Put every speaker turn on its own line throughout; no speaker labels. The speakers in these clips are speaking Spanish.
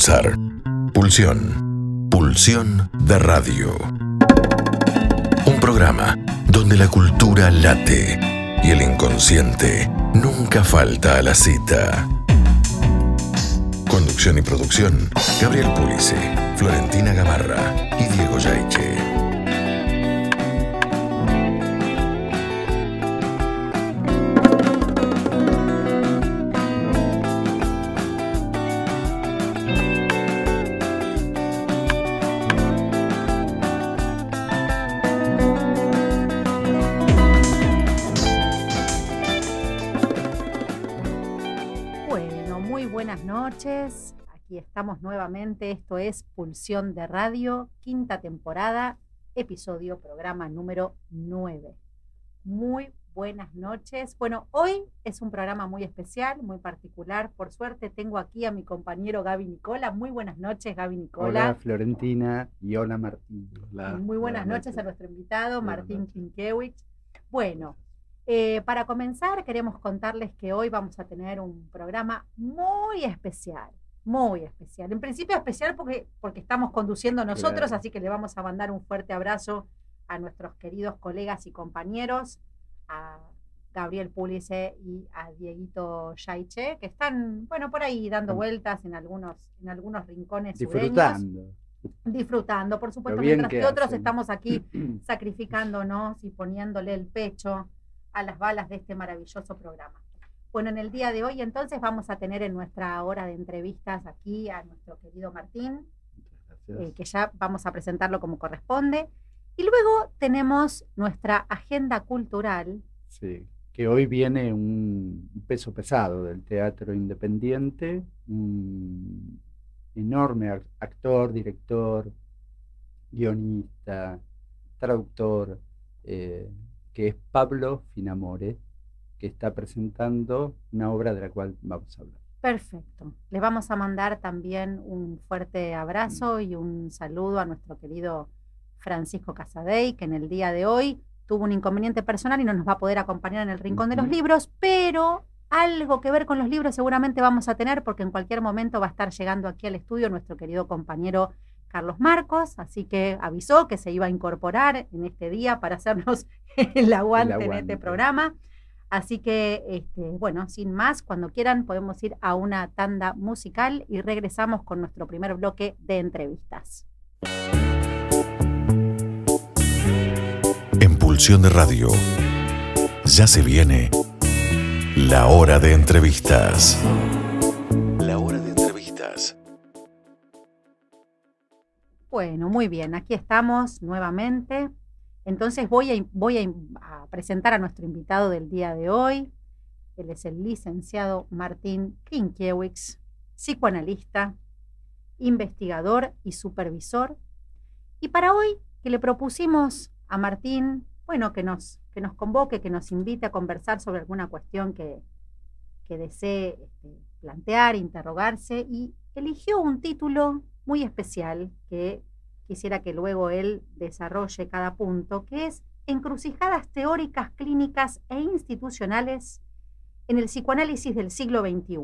pulsar. Pulsión. Pulsión de radio. Un programa donde la cultura late y el inconsciente nunca falta a la cita. Conducción y producción: Gabriel Pulice, Florentina Gamarra y Diego Yaiche.
Aquí estamos nuevamente, esto es Pulsión de Radio, quinta temporada, programa número 9. Muy buenas noches. Bueno, hoy es un programa muy especial, muy particular. Por suerte tengo aquí a mi compañero Gaby Nicola. Muy buenas noches, Gaby Nicola.
Hola, Florentina, y hola, Martín.
Hola, muy buenas noches a nuestro invitado, Martín Kinkiewicz. Bueno, para comenzar, queremos contarles que hoy vamos a tener un programa muy especial. Muy especial. En principio especial porque estamos conduciendo nosotros, claro. Así que le vamos a mandar un fuerte abrazo a nuestros queridos colegas y compañeros, a Gabriel Pulice y a Dieguito Yaiche, que están, bueno, por ahí dando vueltas en algunos rincones disfrutando, por supuesto, mientras que otros estamos aquí sacrificándonos y poniéndole el pecho a las balas de este maravilloso programa. Bueno, en el día de hoy entonces vamos a tener en nuestra hora de entrevistas aquí a nuestro querido Martín, que ya vamos a presentarlo como corresponde. Y luego tenemos nuestra agenda cultural.
Sí, que hoy viene un peso pesado del teatro independiente, un enorme actor, director, guionista, traductor, que es Pablo Finamore, que está presentando una obra de la cual vamos a hablar.
Perfecto. Le vamos a mandar también un fuerte abrazo y un saludo a nuestro querido Francisco Casadei, que en el día de hoy tuvo un inconveniente personal y no nos va a poder acompañar en el Rincón de los Libros, pero algo que ver con los libros seguramente vamos a tener, porque en cualquier momento va a estar llegando aquí al estudio nuestro querido compañero Carlos Marcos, así que avisó que se iba a incorporar en este día para hacernos el aguante en este programa. Así que, bueno, sin más, cuando quieran podemos ir a una tanda musical y regresamos con nuestro primer bloque de entrevistas.
En Pulsión de Radio, ya se viene la hora de entrevistas. La hora de entrevistas.
Bueno, muy bien, aquí estamos nuevamente. Entonces voy a presentar a nuestro invitado del día de hoy. Él es el licenciado Martín Kinkiewicz, psicoanalista, investigador y supervisor. Y para hoy, que le propusimos a Martín, bueno, que nos convoque, que nos invite a conversar sobre alguna cuestión que desee plantear, interrogarse, y eligió un título muy especial que quisiera que luego él desarrolle cada punto, que es Encrucijadas teóricas, clínicas e institucionales en el psicoanálisis del siglo XXI.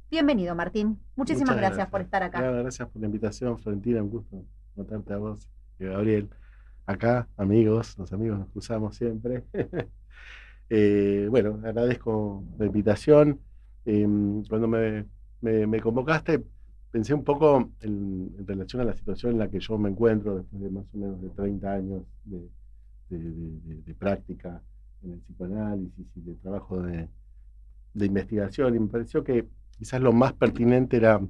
Bienvenido, Martín. Muchísimas gracias por estar acá.
Gracias por la invitación, Florentina. Un gusto notarte a vos y a Gabriel. Acá, amigos, los amigos nos cruzamos siempre. Bueno, agradezco la invitación. Cuando me convocaste, pensé un poco en relación a la situación en la que yo me encuentro después de más o menos de 30 años de práctica en el psicoanálisis y de trabajo de investigación, y me pareció que quizás lo más pertinente era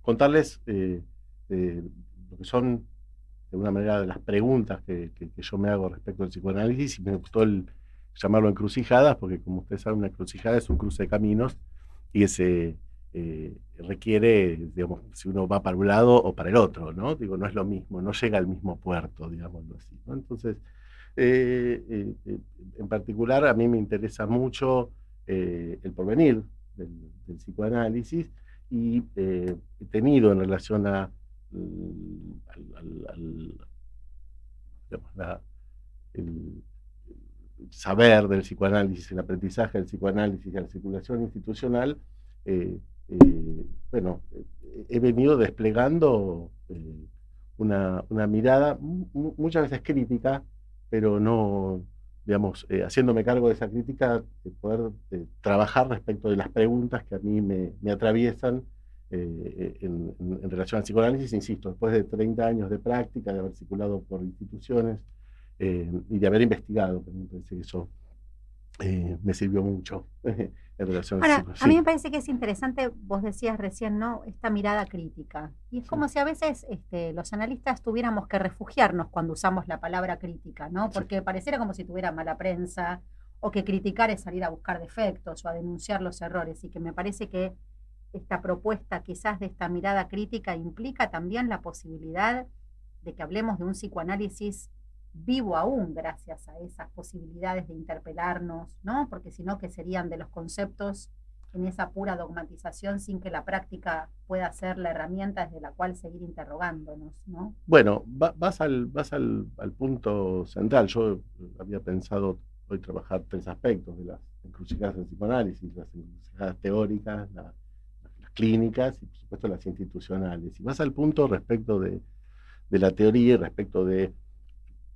contarles lo que son, de alguna manera, de las preguntas que yo me hago respecto al psicoanálisis, y me gustó llamarlo encrucijadas, porque como ustedes saben, una encrucijada es un cruce de caminos, y ese requiere, digamos, si uno va para un lado o para el otro, ¿no? Digo, no es lo mismo, no llega al mismo puerto, digámoslo así, ¿no? Entonces, en particular, a mí me interesa mucho el porvenir del psicoanálisis, y he tenido en relación a el saber del psicoanálisis, el aprendizaje del psicoanálisis y la circulación institucional, bueno, he venido desplegando una mirada muchas veces crítica, pero no, digamos, haciéndome cargo de esa crítica, de poder trabajar respecto de las preguntas que a mí me atraviesan en relación al psicoanálisis, insisto, después de 30 años de práctica, de haber circulado por instituciones y de haber investigado, que me parece que eso me sirvió mucho en relación al
Ahora, a mí me
sí,
parece que es interesante, vos decías recién, ¿no? Esta mirada crítica. Y es
sí,
como si a veces los analistas tuviéramos que refugiarnos cuando usamos la palabra crítica, ¿no?
sí.
Porque pareciera como si tuviera mala prensa, o que criticar es salir a buscar defectos o a denunciar los errores. Y que me parece que esta propuesta quizás de esta mirada crítica implica también la posibilidad de que hablemos de un psicoanálisis vivo aún gracias a esas posibilidades de interpelarnos, ¿no? Porque si no, que serían de los conceptos en esa pura dogmatización sin que la práctica pueda ser la herramienta desde la cual seguir interrogándonos, ¿no?
Bueno, vas al punto central. Yo había pensado hoy trabajar 3 aspectos de las encrucijadas del psicoanálisis: las encrucijadas teóricas, las clínicas y, por supuesto, las institucionales. Y vas al punto respecto de la teoría y respecto de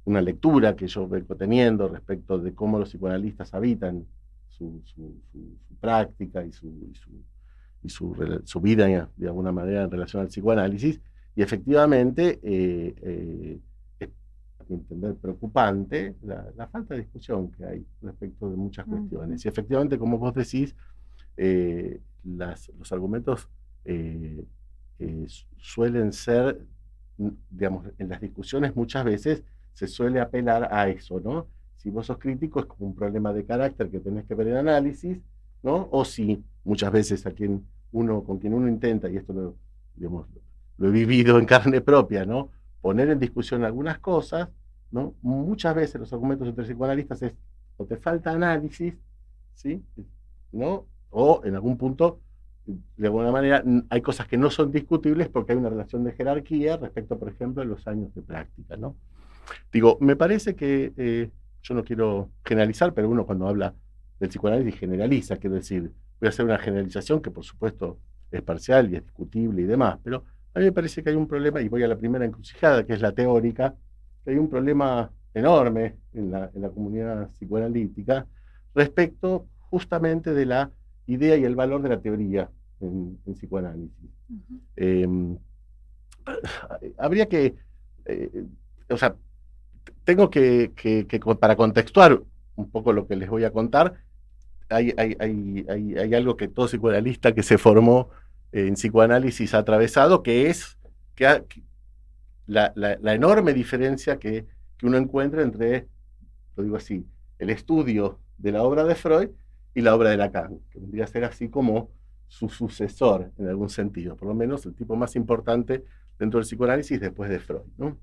una lectura que yo vengo teniendo respecto de cómo los psicoanalistas habitan su práctica y su vida, de alguna manera, en relación al psicoanálisis. Y efectivamente, es, a mi entender, preocupante la falta de discusión que hay respecto de muchas cuestiones. Y efectivamente, como vos decís, los argumentos eh, suelen ser, digamos, en las discusiones muchas veces se suele apelar a eso, ¿no? Si vos sos crítico es como un problema de carácter que tenés que ver en análisis, ¿no? O si muchas veces con quien uno intenta, y esto digamos, lo he vivido en carne propia, ¿no? Poner en discusión algunas cosas, ¿no? Muchas veces los argumentos entre psicoanalistas es o te falta análisis, ¿sí? ¿No? O en algún punto, de alguna manera, hay cosas que no son discutibles porque hay una relación de jerarquía respecto, por ejemplo, a los años de práctica, ¿no? Digo, me parece que yo no quiero generalizar, pero uno cuando habla del psicoanálisis generaliza, quiero decir, voy a hacer una generalización que por supuesto es parcial y es discutible y demás, pero a mí me parece que hay un problema, y voy a la primera encrucijada, que es la teórica, que hay un problema enorme en la comunidad psicoanalítica respecto justamente de la idea y el valor de la teoría en psicoanálisis. Eh, Habría que, o sea, tengo para contextuar un poco lo que les voy a contar, hay algo que todo psicoanalista que se formó en psicoanálisis ha atravesado, que es la enorme diferencia que uno encuentra entre, lo digo así, el estudio de la obra de Freud y la obra de Lacan, que vendría a ser así como su sucesor en algún sentido, por lo menos el tipo más importante dentro del psicoanálisis después de Freud, ¿no?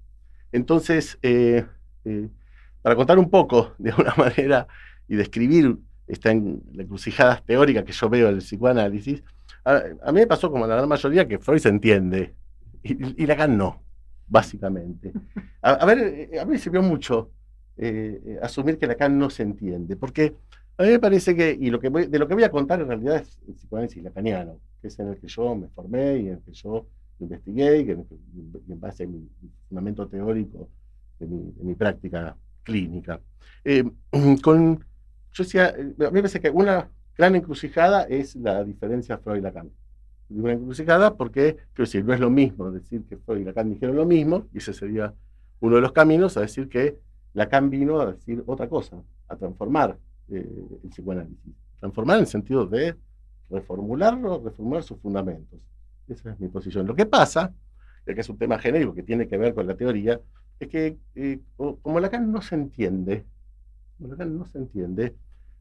Entonces, para contar un poco, de alguna manera, y describir esta encrucijada teórica que yo veo del psicoanálisis, a mí me pasó como a la gran mayoría que Freud se entiende, y Lacan no, básicamente. A ver, a mí me sirvió mucho asumir que Lacan no se entiende, porque a mí me parece que, y de lo que voy a contar en realidad es el psicoanálisis lacaniano, que es en el que yo me formé y en el que yo investigué, y en base a mi fundamento teórico de mi práctica clínica. Yo decía, a mí me parece que una gran encrucijada es la diferencia Freud-Lacan. Una encrucijada porque, quiero decir, no es lo mismo decir que Freud y Lacan dijeron lo mismo, y ese sería uno de los caminos, a decir que Lacan vino a decir otra cosa, a transformar el psicoanálisis. Transformar en el sentido de reformular sus fundamentos. Esa es mi posición. Lo que pasa, que es un tema genérico que tiene que ver con la teoría, es que como Lacan no se entiende,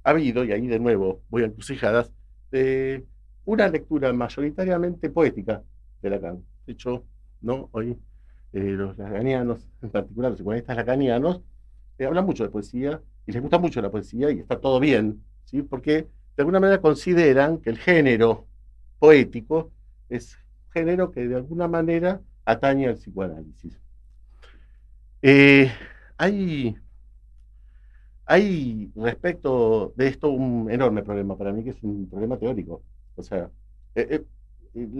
ha habido, y ahí de nuevo voy a encrucijadas, una lectura mayoritariamente poética de Lacan. De hecho, ¿no? Hoy los lacanianos, en particular los psicoanalistas lacanianos, hablan mucho de poesía y les gusta mucho la poesía y está todo bien, ¿sí? Porque de alguna manera consideran que el género poético es un género que de alguna manera atañe al psicoanálisis. Hay respecto de esto un enorme problema para mí, que es un problema teórico. O sea,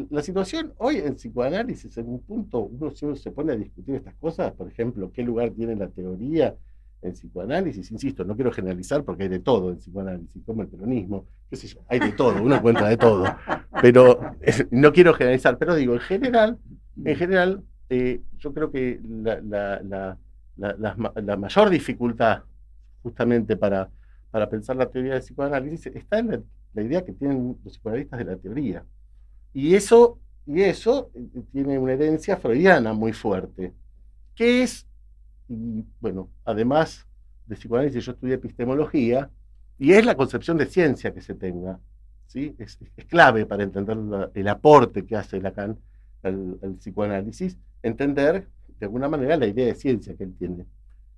la situación hoy en psicoanálisis, en un punto, si uno se pone a discutir estas cosas, por ejemplo, qué lugar tiene la teoría en psicoanálisis, insisto, no quiero generalizar porque hay de todo en psicoanálisis, como el peronismo, qué sé yo, hay de todo, uno encuentra de todo, pero no quiero generalizar, pero digo, en general, yo creo que la mayor dificultad justamente para pensar la teoría del psicoanálisis está en la idea que tienen los psicoanalistas de la teoría. Y eso tiene una herencia freudiana muy fuerte, que es, y bueno, además de psicoanálisis yo estudié epistemología, y es la concepción de ciencia que se tenga, ¿sí? Es clave para entender el aporte que hace Lacan al psicoanálisis, entender de alguna manera la idea de ciencia que él tiene.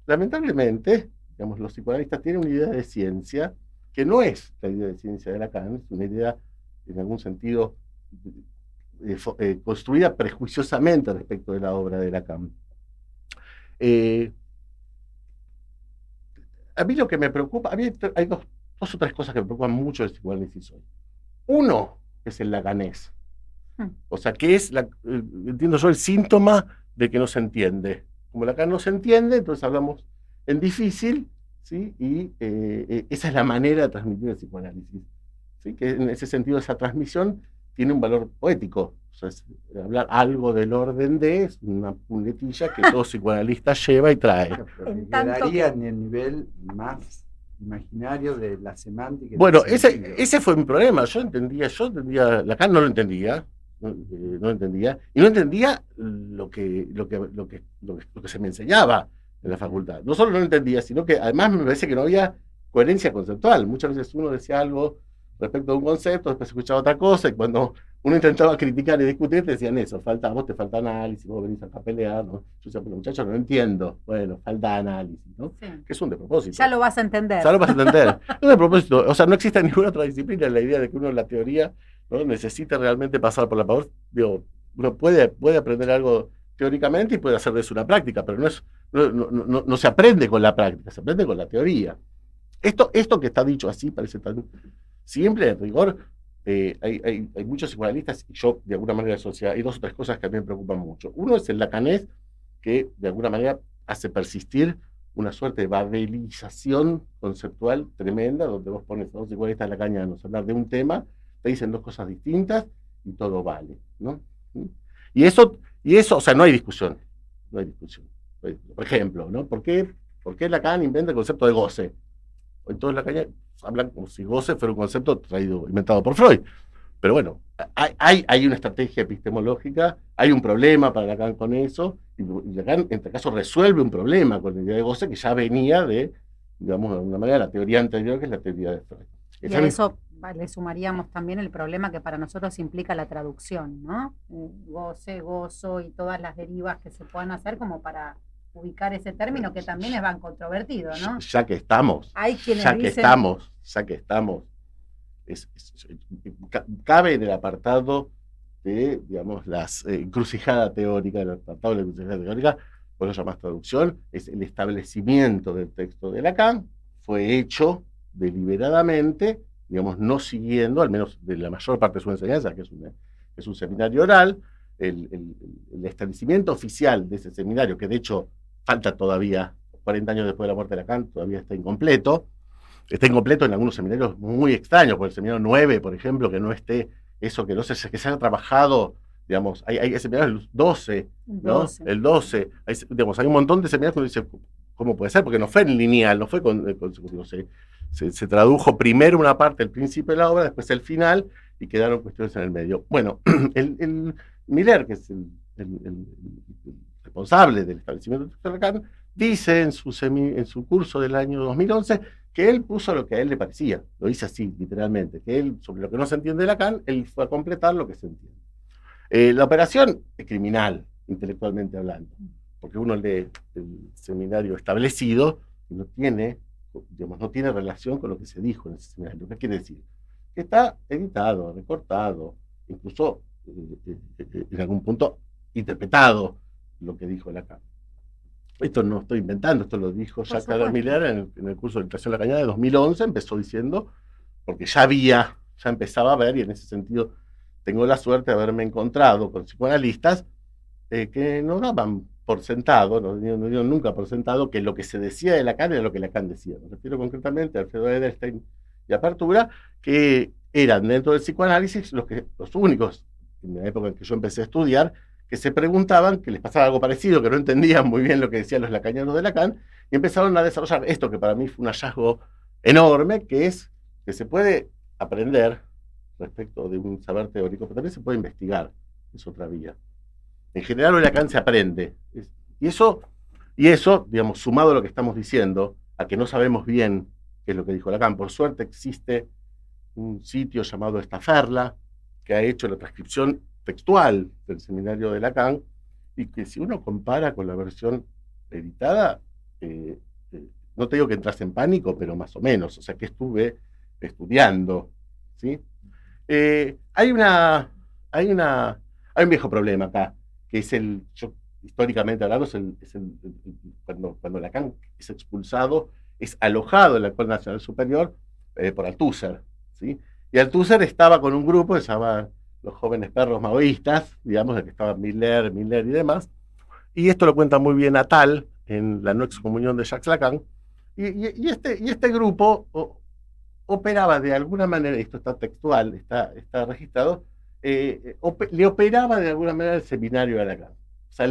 Lamentablemente, digamos, los psicoanalistas tienen una idea de ciencia que no es la idea de ciencia de Lacan, es una idea en algún sentido construida prejuiciosamente respecto de la obra de Lacan. A mí lo que me preocupa, hay dos o tres cosas que me preocupan mucho del psicoanálisis hoy. Uno es el lacanés, o sea, que es, entiendo yo, el síntoma de que no se entiende. Como Lacan no se entiende, entonces hablamos en difícil, ¿sí? Y esa es la manera de transmitir el psicoanálisis, ¿sí? Que en ese sentido esa transmisión tiene un valor poético. O sea, hablar algo del orden de es una puletilla que todo psikoanalista lleva y trae.
Pero quedaría en el nivel más imaginario de la semántica.
Bueno, ese fue mi problema. Yo entendía, Lacan no lo entendía, no entendía lo que se me enseñaba en la facultad. No solo no lo entendía, sino que además me parece que no había coherencia conceptual. Muchas veces uno decía algo respecto a un concepto, después escuchaba otra cosa, y cuando uno intentaba criticar y discutir, te decían eso, vos te falta análisis, vos venís acá a pelear, ¿no? Yo decía, pero muchachos, no entiendo. Bueno, falta análisis, ¿no? Sí. Que es un despropósito.
Ya lo vas a entender.
Ya lo vas a entender. Es un despropósito. O sea, no existe ninguna otra disciplina en la idea de que uno en la teoría, ¿no?, necesita realmente pasar por la power. Digo, uno puede aprender algo teóricamente y puede hacer de eso una práctica, pero no se aprende con la práctica, se aprende con la teoría. Esto que está dicho así parece tan simple, en rigor. Hay muchos psicoanalistas, y yo de alguna manera asociado, hay dos o tres cosas que a mí me preocupan mucho. Uno es el lacanés, que de alguna manera hace persistir una suerte de babelización conceptual tremenda, donde vos pones a dos psicoanalistas lacanianos a hablar de un tema, te dicen dos cosas distintas y todo vale, ¿no? Y eso, o sea, no hay discusión. Por ejemplo, ¿no? ¿Por qué Lacan inventa el concepto de goce? Entonces Lacan hablan como si goce fuera un concepto inventado por Freud. Pero bueno, hay una estrategia epistemológica, hay un problema para Lacan con eso, y Lacan, en este caso, resuelve un problema con la idea de goce que ya venía de, digamos, de alguna manera, la teoría anterior, que es la teoría de Freud.
Y a eso le sumaríamos también el problema que para nosotros implica la traducción, ¿no? Goce, gozo y todas las derivas que se puedan hacer como para ubicar ese término que también es tan controvertido, ¿no?
Ya que estamos,
hay quienes
ya que estamos, cabe en el apartado de, digamos, las encrucijada teórica, el apartado de la encrucijada teórica, por eso llamás traducción, es el establecimiento del texto de Lacan, fue hecho deliberadamente, digamos, no siguiendo, al menos de la mayor parte de su enseñanza, que es un seminario oral, el establecimiento oficial de ese seminario, que de hecho falta todavía, 40 años después de la muerte de Lacan, todavía está incompleto en algunos seminarios muy extraños, por el seminario 9, por ejemplo, que no esté eso, que no se, que se haya trabajado, digamos, hay seminarios, el 12, ¿no? El 12, digamos, hay un montón de seminarios que uno dice, ¿cómo puede ser? Porque no fue en lineal, no fue consecutivo, se tradujo primero una parte, el principio de la obra, después el final, y quedaron cuestiones en el medio. Bueno, el Miller, que es el responsable del establecimiento de Lacan, dice en su curso del año 2011 que él puso lo que a él le parecía, lo dice así, literalmente, que él, sobre lo que no se entiende de Lacan, él fue a completar lo que se entiende. La operación es criminal, intelectualmente hablando, porque uno lee el seminario establecido y no tiene relación con lo que se dijo en ese seminario. ¿Qué quiere decir? Que está editado, recortado, incluso en algún punto interpretado lo que dijo Lacan. Esto no estoy inventando, esto lo dijo Jacques Miller en el curso de Literatura lacaniana de 2011, empezó diciendo, porque ya empezaba a ver, y en ese sentido tengo la suerte de haberme encontrado con psicoanalistas que no daban por sentado, no dieron nunca por sentado que lo que se decía de Lacan era lo que Lacan decía. Me refiero concretamente a Alfredo Edelstein y Apertura, que eran dentro del psicoanálisis los únicos, en la época en que yo empecé a estudiar, que se preguntaban, que les pasaba algo parecido, que no entendían muy bien lo que decían los lacanianos de Lacan, y empezaron a desarrollar esto que para mí fue un hallazgo enorme, que es que se puede aprender respecto de un saber teórico, pero también se puede investigar, es otra vía. En general, hoy Lacan se aprende. Y eso, digamos, sumado a lo que estamos diciendo, a que no sabemos bien qué es lo que dijo Lacan, por suerte existe un sitio llamado Estaferla, que ha hecho la transcripción textual del seminario de Lacan, y que si uno compara con la versión editada, no te digo que entras en pánico, pero más o menos, o sea que estuve estudiando, ¿sí? Hay un viejo problema acá, que es históricamente hablando, cuando Lacan es expulsado, es alojado en la Escuela Nacional Superior por Althusser, ¿sí? Y Althusser estaba con un grupo que se llamaba los jóvenes perros maoístas, digamos, en el que estaban Miller y demás, y esto lo cuenta muy bien Attal en la no excomunión de Jacques Lacan, y este grupo operaba de alguna manera, esto está textual, está registrado, le operaba de alguna manera el seminario de Lacan. O sea,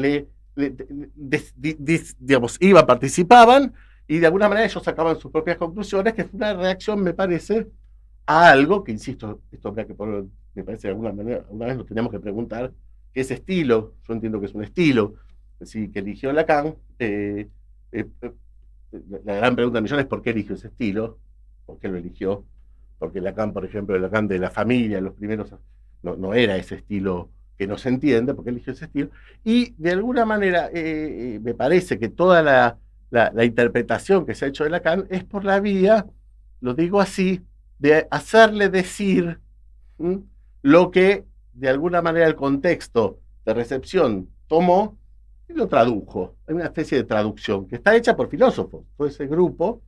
digamos, participaban, y de alguna manera ellos sacaban sus propias conclusiones, que fue una reacción, me parece, a algo que, insisto, esto habría que poner, me parece, de alguna manera, una vez nos teníamos que preguntar, qué es estilo. Yo entiendo que es un estilo, así que eligió Lacan. La gran pregunta de millones es por qué eligió ese estilo, por qué lo eligió, porque Lacan, por ejemplo, el Lacan de la familia, los primeros, no era ese estilo que no se entiende, porque eligió ese estilo, y de alguna manera me parece que toda la interpretación que se ha hecho de Lacan es por la vía, lo digo así, de hacerle decir lo que de alguna manera el contexto de recepción tomó y lo tradujo. Hay una especie de traducción que está hecha por filósofos. Todo ese grupo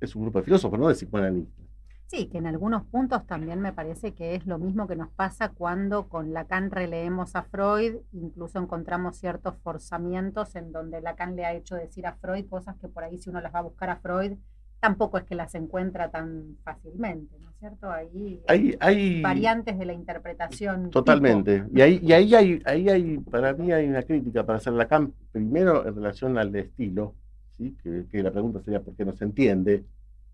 es un grupo de filósofos, no de psicoanalistas.
Sí, que en algunos puntos también me parece que es lo mismo que nos pasa cuando con Lacan releemos a Freud, incluso encontramos ciertos forzamientos en donde Lacan le ha hecho decir a Freud cosas que por ahí si uno las va a buscar a Freud, tampoco es que las encuentra tan fácilmente, ¿no es cierto? Ahí hay variantes de la interpretación.
Totalmente. Tipo. Y ahí, para mí hay una crítica para hacer Lacan, primero en relación al estilo, ¿sí? Que la pregunta sería ¿por qué no se entiende?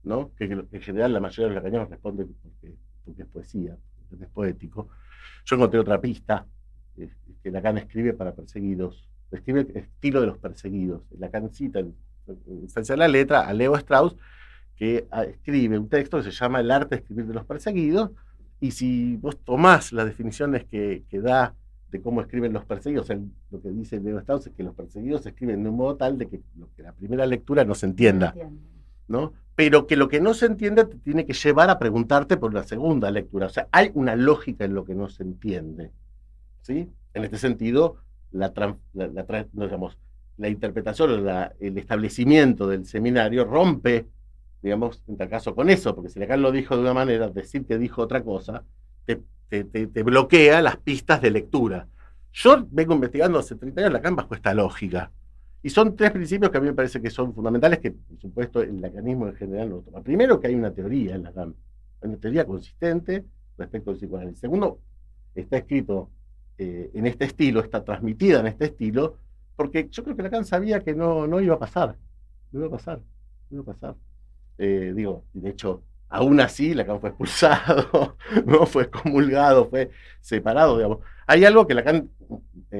¿No? Que en general la mayoría de los lacanianos responden porque es poesía, porque es poético. Yo encontré otra pista, que Lacan escribe para perseguidos, escribe el estilo de los perseguidos. Lacan cita en instancia de la letra a Leo Strauss, que escribe un texto que se llama El arte de escribir de los perseguidos, y si vos tomás las definiciones que da de cómo escriben los perseguidos, lo que dice Leo Strauss es que los perseguidos se escriben de un modo tal de que la primera lectura no se entienda, ¿no? Pero que lo que no se entiende te tiene que llevar a preguntarte por la segunda lectura. O sea, hay una lógica en lo que no se entiende, ¿sí? En este sentido, digamos, la interpretación o el establecimiento del seminario rompe, digamos, en tal caso con eso, porque si Lacan lo dijo de una manera, decir que dijo otra cosa, te bloquea las pistas de lectura. Yo vengo investigando hace 30 años Lacan bajo esta lógica. Y son tres principios que a mí me parece que son fundamentales, que por supuesto el lacanismo en general no lo toma. Primero, que hay una teoría en Lacan, una teoría consistente respecto al psicoanálisis. Segundo, está escrito en este estilo, está transmitida en este estilo, porque yo creo que Lacan sabía que no iba a pasar, no iba a pasar. Digo, de hecho, aún así Lacan fue expulsado, no fue excomulgado, fue separado, digamos. Hay algo que Lacan,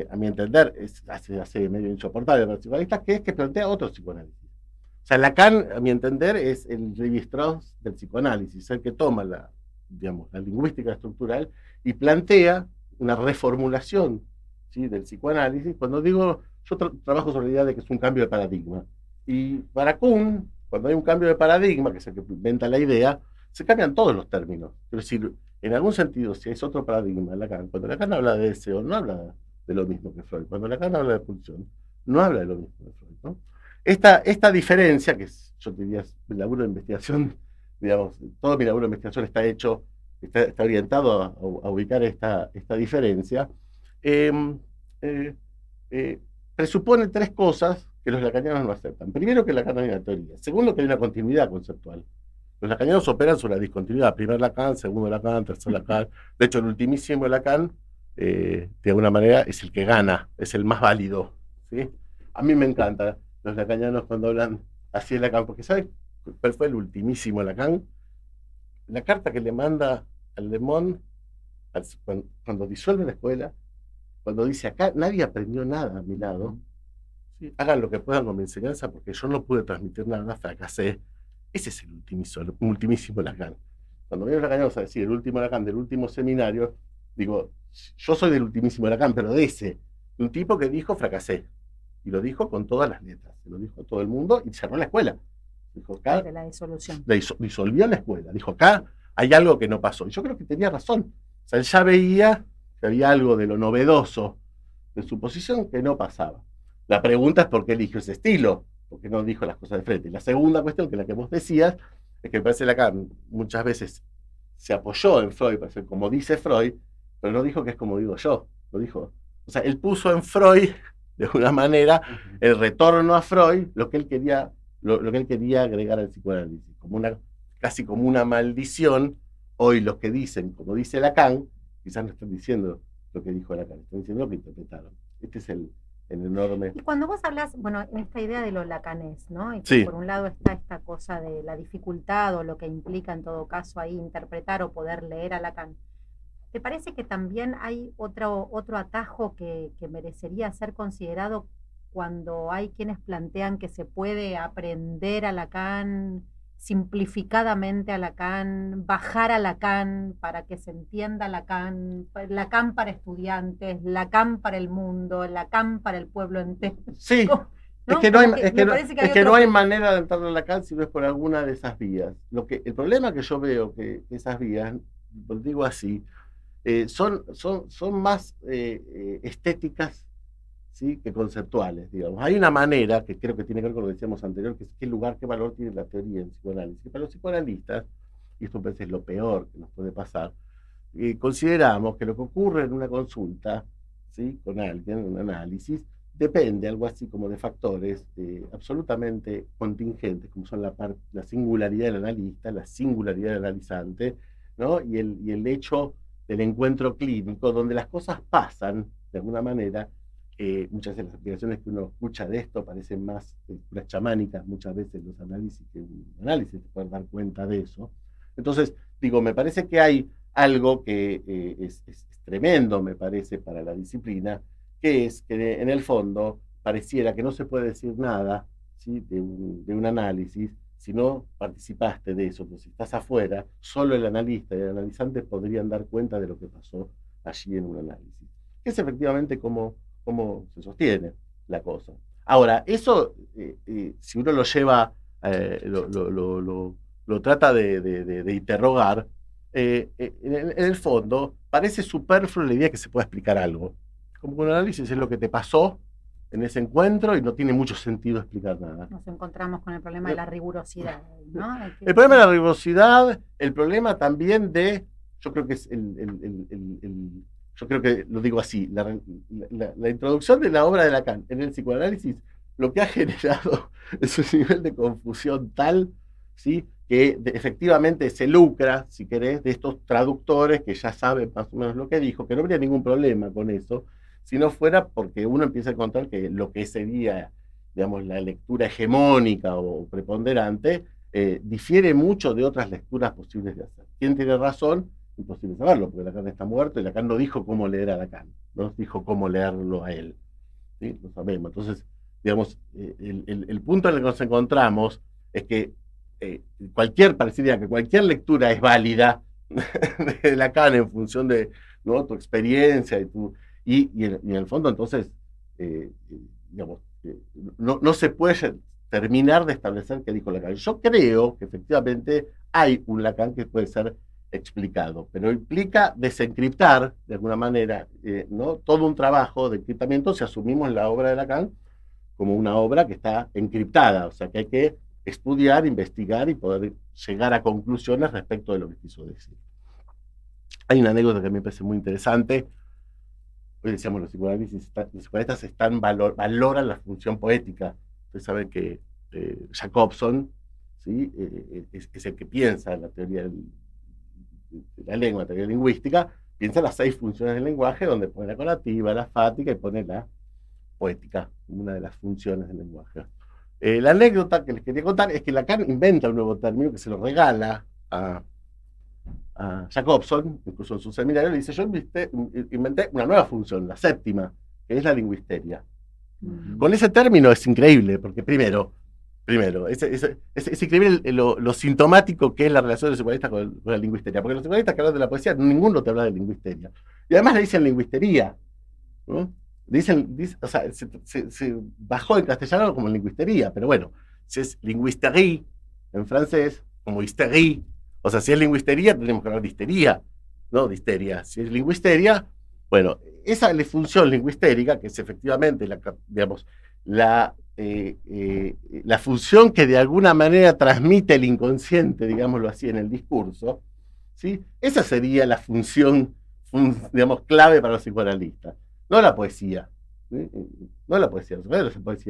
a mi entender, hace medio insoportable para los psicoanalistas, que es que plantea otro psicoanálisis. O sea, Lacan, a mi entender, es el Lévi-Strauss del psicoanálisis, el que toma la lingüística estructural y plantea una reformulación, ¿sí?, del psicoanálisis. Cuando digo, yo trabajo sobre la idea de que es un cambio de paradigma. Y para Kuhn, cuando hay un cambio de paradigma, que es el que inventa la idea, se cambian todos los términos. Es decir, en algún sentido, si es otro paradigma, cuando Lacan habla de deseo, no habla de lo mismo que Freud. Cuando Lacan habla de pulsión, no habla de lo mismo que Freud, ¿no? Esta diferencia, que yo diría, el laburo de investigación, digamos, todo mi laburo de investigación está hecho está orientado a ubicar esta diferencia, presupone tres cosas que los lacanianos no aceptan. Primero, que Lacan hay una teoría. Segundo, que hay una continuidad conceptual. Los lacanianos operan sobre la discontinuidad. Primer Lacan, segundo Lacan, tercer Lacan. De hecho, el ultimísimo Lacan, de alguna manera, es el que gana, es el más válido, ¿sí? A mí me encanta los lacanianos cuando hablan así de Lacan, porque ¿sabes cuál fue el ultimísimo Lacan? La carta que le manda al Le Monde cuando disuelve la escuela, cuando dice: acá nadie aprendió nada a mi lado, ¿sí? Hagan lo que puedan con mi enseñanza porque yo no pude transmitir nada, fracasé. Ese es el ultimísimo Lacan. Cuando viene Lacanianos a decir el último Lacan del último seminario, digo, yo soy del ultimísimo Lacan, pero de un tipo que dijo fracasé. Y lo dijo con todas las letras, se lo dijo a todo el mundo y cerró la escuela. Dijo, acá,
de la disolución.
Disolvió la escuela. Dijo, acá hay algo que no pasó. Y yo creo que tenía razón. O sea, él ya veía que había algo de lo novedoso de su posición que no pasaba. La pregunta es por qué eligió ese estilo, porque no dijo las cosas de frente. La segunda cuestión, que es la que vos decías, es que me parece que Lacan muchas veces se apoyó en Freud, para ser como dice Freud, pero no dijo que es como digo yo. Lo dijo. O sea, él puso en Freud, de alguna manera, el retorno a Freud, lo que él quería agregar al psicoanálisis, casi como una maldición. Hoy los que dicen, como dice Lacan, quizás no están diciendo lo que dijo Lacan, están diciendo lo que interpretaron. Este es el enorme...
Y cuando vos hablas, bueno, en esta idea de lo lacanés, ¿no? Y que
sí.
Por un lado está esta cosa de la dificultad o lo que implica en todo caso ahí interpretar o poder leer a Lacan. ¿Te parece que también hay otro atajo que merecería ser considerado cuando hay quienes plantean que se puede aprender a Lacan simplificadamente a Lacan, bajar a Lacan para que se entienda Lacan, Lacan para estudiantes, Lacan para el mundo, Lacan para el pueblo entero?
Sí,
¿no?
es que no hay manera de entrar a Lacan si no es por alguna de esas vías. El problema que yo veo que esas vías, lo digo así, son más estéticas, ¿sí?, que conceptuales, digamos. Hay una manera que creo que tiene que ver con lo que decíamos anterior, que es qué lugar, qué valor tiene la teoría en psicoanálisis. Para los psicoanalistas, y esto parece lo peor que nos puede pasar, consideramos que lo que ocurre en una consulta, ¿sí?, con alguien, un análisis, depende algo así como de factores absolutamente contingentes, como son la singularidad del analista, la singularidad del analizante, ¿no?, y el hecho del encuentro clínico, donde las cosas pasan de alguna manera. Muchas de las aplicaciones que uno escucha de esto parecen más curas chamánicas, muchas veces los análisis, que un análisis te puede dar cuenta de eso. Entonces, digo, me parece que hay algo que es tremendo, me parece, para la disciplina, que es que en el fondo pareciera que no se puede decir nada, ¿sí?, de un análisis si no participaste de eso. Pues si estás afuera, solo el analista y el analizante podrían dar cuenta de lo que pasó allí en un análisis. Que es efectivamente cómo se sostiene la cosa. Ahora, eso, si uno lo lleva, lo trata de interrogar, en el fondo parece superfluo la idea que se pueda explicar algo. Como un análisis es lo que te pasó en ese encuentro y no tiene mucho sentido explicar nada.
Nos encontramos con el problema de la rigurosidad, ¿no?
El problema de la rigurosidad, el problema también yo creo que es yo creo que lo digo así, la introducción de la obra de Lacan en el psicoanálisis, lo que ha generado es un nivel de confusión tal, ¿sí?, que efectivamente se lucra, si querés, de estos traductores que ya saben más o menos lo que dijo, que no habría ningún problema con eso, si no fuera porque uno empieza a encontrar que lo que sería, digamos, la lectura hegemónica o preponderante, difiere mucho de otras lecturas posibles de hacer. ¿Quién tiene razón? Imposible saberlo, porque Lacan está muerto y Lacan no dijo cómo leer a Lacan, no dijo cómo leerlo a él, ¿sí? Lo sabemos. Entonces, digamos, el punto en el que nos encontramos es que parecería que cualquier lectura es válida de Lacan en función de, ¿no?, tu experiencia y en el fondo, entonces, digamos, no se puede terminar de establecer qué dijo Lacan. Yo creo que efectivamente hay un Lacan que puede ser explicado, pero implica desencriptar de alguna manera, ¿no?, todo un trabajo de encriptamiento si asumimos la obra de Lacan como una obra que está encriptada, o sea que hay que estudiar, investigar y poder llegar a conclusiones respecto de lo que quiso decir. Hay una anécdota que a mí me parece muy interesante. Hoy decíamos, los psicoanalistas valoran la función poética. Ustedes saben que Jacobson, ¿sí? Es el que piensa en la teoría de la lengua, la teoría lingüística, piensa las 6 funciones del lenguaje, donde pone la conativa, la fática y pone la poética, una de las funciones del lenguaje. La anécdota que les quería contar es que Lacan inventa un nuevo término que se lo regala a Jacobson, incluso en su seminario, le dice: yo inventé una nueva función, la 7ª, que es la lingüisteria. Con ese término es increíble, porque primero es increíble lo sintomático que es la relación de los psicoanalistas con la lingüisteria, porque los psicoanalistas que hablan de la poesía, ninguno te habla de lingüisteria. Y además le dicen lingüistería, ¿no? O sea, se bajó en castellano como lingüistería, pero bueno, si es linguisterie en francés, como histerie, o sea, si es lingüistería, tenemos que hablar de histeria, no de histeria. Si es lingüisteria, bueno, esa función lingüistérica, que es efectivamente la función que de alguna manera transmite el inconsciente, digámoslo así, en el discurso, ¿sí? Esa sería la función, digamos, clave para los psicoanalistas. No la poesía. ¿Sí? No la poesía.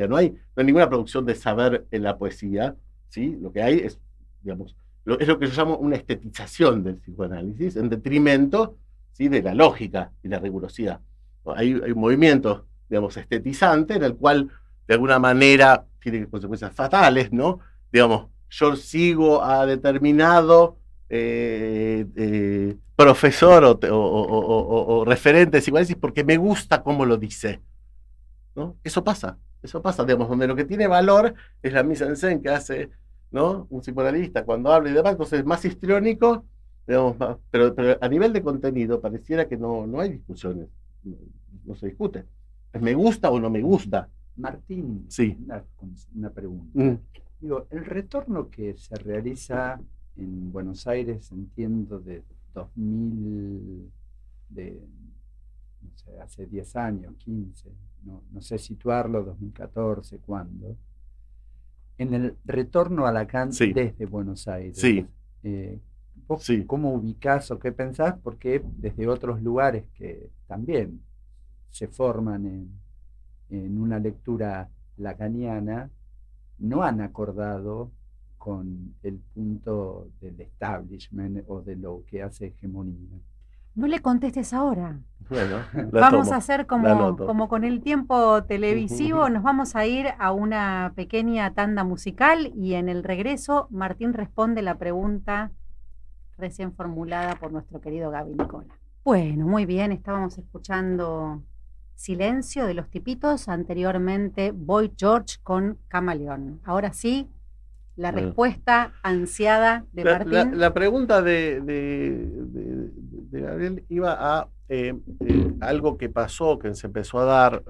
No hay ninguna producción de saber en la poesía. ¿Sí? Lo que hay es, digamos, es lo que yo llamo una estetización del psicoanálisis en detrimento, ¿sí? De la lógica y la rigurosidad. Hay un movimiento, digamos, estetizante en el cual de alguna manera tiene consecuencias fatales, ¿no? Digamos, yo sigo a determinado profesor o referente de psicoanálisis porque me gusta cómo lo dice, ¿no? Eso pasa, digamos, donde lo que tiene valor es la mise en scène que hace, ¿no? Un psicoanalista cuando habla y demás, entonces es más histriónico, digamos, pero a nivel de contenido pareciera que no hay discusiones, no se discute. ¿Me gusta o no me gusta?
Martín,
sí.
Una pregunta. Digo, el retorno que se realiza en Buenos Aires, entiendo, de 2000, no sé, hace 10 años, 15, no sé situarlo, 2014, ¿cuándo? En el retorno a Lacan desde Buenos Aires.
Sí.
¿Vos cómo ubicás o qué pensás? Porque desde otros lugares que también se forman en una lectura lacaniana, no han acordado con el punto del establishment o de lo que hace hegemonía.
No le contestes ahora.
Bueno,
vamos a hacer como con el tiempo televisivo, nos vamos a ir a una pequeña tanda musical y en el regreso Martín responde la pregunta recién formulada por nuestro querido Gaby Nicola. Bueno, muy bien, estábamos escuchando Silencio de Los Tipitos, anteriormente Boy George con Camaleón. Ahora sí, la respuesta ansiada de Martín.
La pregunta de Gabriel iba a algo que pasó, que se empezó a dar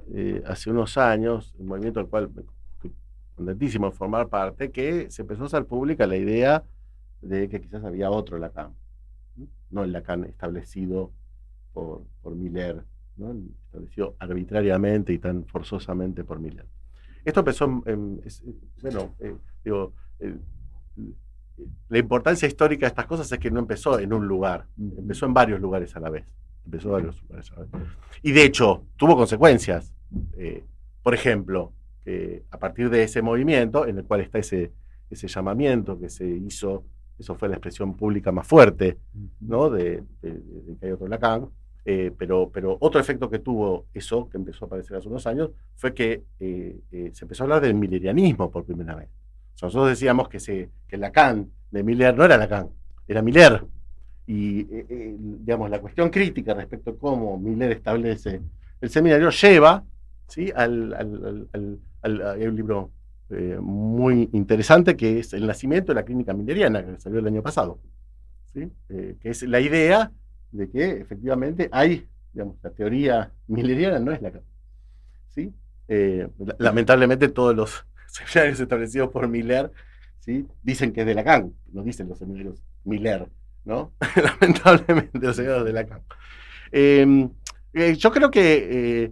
hace unos años, un movimiento del cual estoy contentísimo de formar parte, que se empezó a hacer pública la idea de que quizás había otro Lacan, no el Lacan establecido por Miller, ¿no? Establecido arbitrariamente y tan forzosamente por Miller. Esto empezó la importancia histórica de estas cosas es que no empezó en un lugar, empezó en varios lugares a la vez. Y de hecho, tuvo consecuencias. Por ejemplo, a partir de ese movimiento, en el cual está ese llamamiento que se hizo, eso fue la expresión pública más fuerte, ¿no? de que hay otro Lacan. Pero otro efecto que tuvo eso, que empezó a aparecer hace unos años, fue que se empezó a hablar del millerianismo por primera vez. O sea, nosotros decíamos que Lacan de Miller no era Lacan, era Miller. Y digamos, la cuestión crítica respecto a cómo Miller establece el seminario lleva, ¿sí? Hay un libro muy interesante que es El nacimiento de la clínica milleriana, que salió el año pasado, ¿sí? Que es la idea de que efectivamente hay, digamos, la teoría milleriana no es Lacan, ¿sí? Lamentablemente todos los seminarios establecidos por Miller, ¿sí? Dicen que es de Lacan, no dicen los seminarios Miller, ¿no? Lamentablemente los seminarios de Lacan. Yo creo que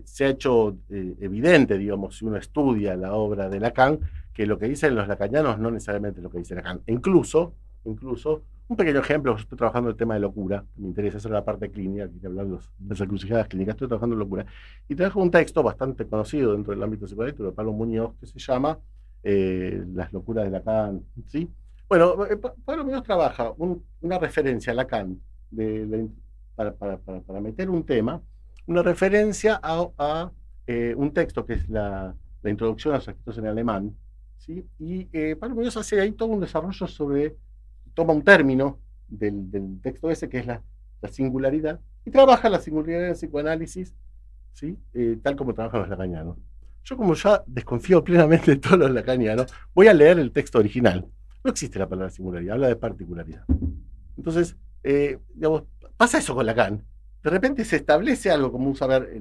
se ha hecho evidente, digamos, si uno estudia la obra de Lacan, que lo que dicen los lacanianos no necesariamente es lo que dice Lacan. Incluso Un pequeño ejemplo, estoy trabajando el tema de locura, me interesa hacer la parte clínica, aquí hablar de las encrucijadas clínicas, estoy trabajando en locura. Y trabajo un texto bastante conocido dentro del ámbito psicoanalítico de Pablo Muñoz, que se llama Las locuras de Lacan, ¿sí? Bueno, Pablo Muñoz trabaja una referencia a Lacan para meter un tema, una referencia a un texto que es la introducción a los escritos en alemán, ¿sí? Y Pablo Muñoz hace ahí todo un desarrollo sobre, toma un término del texto ese que es la singularidad, y trabaja la singularidad del psicoanálisis, ¿sí? Tal como trabajan los lacanianos. Yo, como ya desconfío plenamente de todos los lacanianos, voy a leer el texto original. No existe la palabra singularidad, habla de particularidad. Entonces, digamos, pasa eso con Lacan. De repente se establece algo como un saber,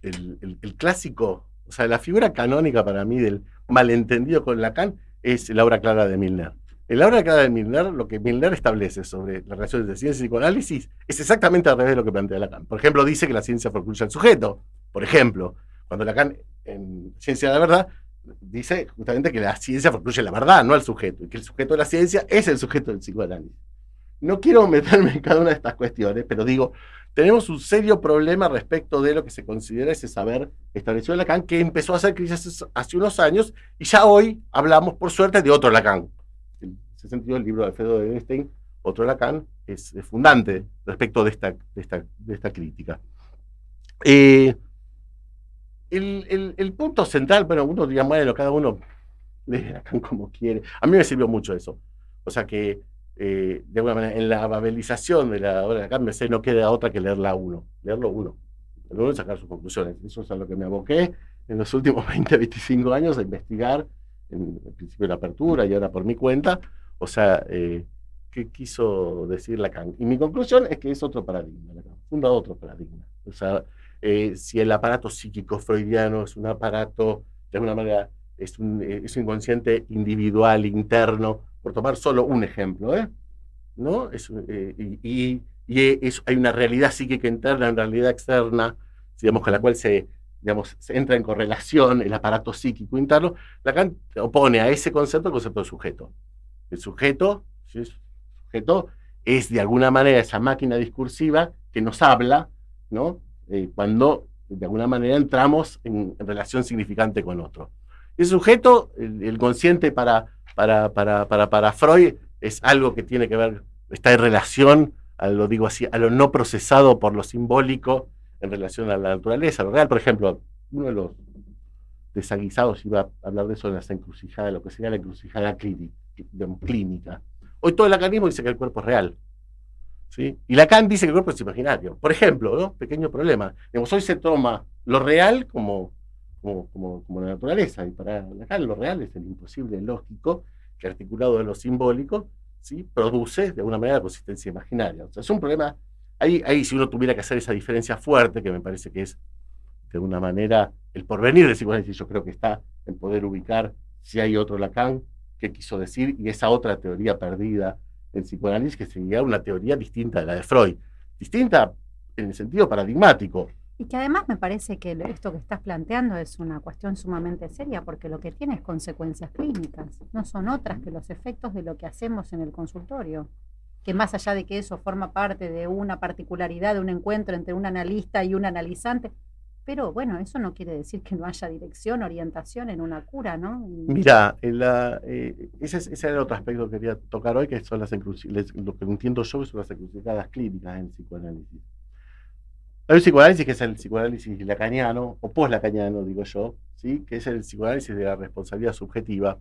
el clásico, o sea, la figura canónica para mí del malentendido con Lacan es la obra clara de Milner. En la obra clara de Milner, lo que Milner establece sobre las relaciones de ciencia y psicoanálisis es exactamente al revés de lo que plantea Lacan. Por ejemplo, dice que la ciencia forcluye al sujeto. Por ejemplo, cuando Lacan, en Ciencia de la Verdad, dice justamente que la ciencia forcluye la verdad, no al sujeto, y que el sujeto de la ciencia es el sujeto del psicoanálisis. No quiero meterme en cada una de estas cuestiones, pero digo, tenemos un serio problema respecto de lo que se considera ese saber establecido en Lacan, que empezó a hacer crisis hace unos años, y ya hoy hablamos, por suerte, de otro Lacan. En ese sentido, el libro de Alfredo de Einstein, Otro Lacan, es fundante respecto de esta crítica. El punto central, bueno, uno diría, bueno, cada uno lee Lacan como quiere. A mí me sirvió mucho eso. O sea que, de alguna manera, en la babelización de la obra de Lacan, no queda otra que leerlo uno y sacar sus conclusiones. Eso es a lo que me aboqué en los últimos 20, 25 años a investigar, en el principio de la apertura y ahora por mi cuenta, o sea, qué quiso decir Lacan. Y mi conclusión es que es otro paradigma, Lacan, funda otro paradigma. O sea, si el aparato psíquico freudiano es un aparato, de alguna manera, es un inconsciente individual, interno, por tomar solo un ejemplo, ¿no? Hay una realidad psíquica interna, una realidad externa, digamos, con la cual se entra en correlación el aparato psíquico interno. Lacan opone a ese concepto el concepto de sujeto. El sujeto, ¿sí? El sujeto es de alguna manera esa máquina discursiva que nos habla, ¿no? Cuando de alguna manera entramos en relación significante con otro. El sujeto, el consciente para Freud, es algo que tiene que ver, está en relación, lo digo así, a lo no procesado por lo simbólico en relación a la naturaleza, a lo real. Por ejemplo, uno de los desaguisados iba a hablar de eso en las encrucijadas, lo que sería la encrucijada clínica. Hoy todo el lacanismo dice que el cuerpo es real, ¿sí? Y Lacan dice que el cuerpo es imaginario. Por ejemplo, ¿no? Pequeño problema. Digamos, hoy se toma lo real como la naturaleza, y para Lacan lo real es el imposible lógico que, articulado de lo simbólico, ¿sí? Produce de alguna manera la consistencia imaginaria. O sea, es un problema. Ahí si uno tuviera que hacer esa diferencia fuerte, que me parece que es de alguna manera el porvenir del psicoanálisis, yo creo que está en poder ubicar si hay otro Lacan, qué quiso decir, y esa otra teoría perdida en psicoanálisis, que sería una teoría distinta de la de Freud, distinta en el sentido paradigmático.
Y que además me parece que esto que estás planteando es una cuestión sumamente seria, porque lo que tiene es consecuencias clínicas, no son otras que los efectos de lo que hacemos en el consultorio, que más allá de que eso forma parte de una particularidad, de un encuentro entre un analista y un analizante, pero bueno, eso no quiere decir que no haya dirección, orientación en una cura, ¿no?
Mira, ese era otro aspecto que quería tocar hoy, que son lo que entiendo yo que son las encrucijadas clínicas en psicoanálisis. Hay un psicoanálisis que es el psicoanálisis lacaniano, o post-lacaniano, digo yo, ¿sí? Que es el psicoanálisis de la responsabilidad subjetiva,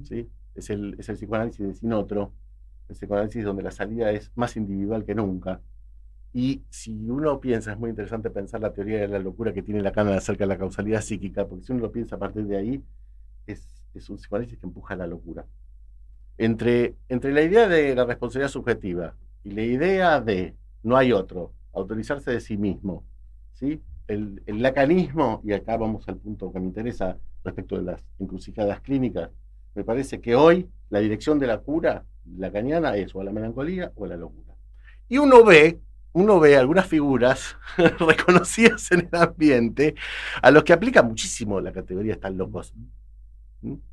¿sí? Es el psicoanálisis de sin otro, el psicoanálisis donde la salida es más individual que nunca. Y si uno piensa, es muy interesante pensar la teoría de la locura que tiene Lacan acerca de la causalidad psíquica, porque si uno lo piensa a partir de ahí, es un psicoanálisis que empuja a la locura. Entre la idea de la responsabilidad subjetiva y la idea de no hay otro, autorizarse de sí mismo, ¿sí? El lacanismo, y acá vamos al punto que me interesa respecto de las encrucijadas clínicas, me parece que hoy la dirección de la cura lacaniana es o a la melancolía o a la locura. Y uno ve algunas figuras reconocidas en el ambiente a los que aplica muchísimo la categoría están locos.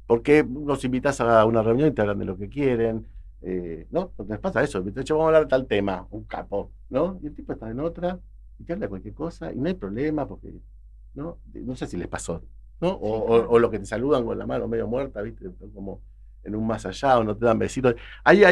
Porque los invitas a una reunión y te hablan de lo que quieren, ¿no? Entonces pasa eso, vamos a hablar de tal tema, un capo, ¿no? Y el tipo está en otra, y te habla de cualquier cosa, y no hay problema, porque, no sé si les pasó, ¿no? O lo que te saludan con la mano medio muerta, ¿viste? Como en un más allá, o no te dan besitos. Hay,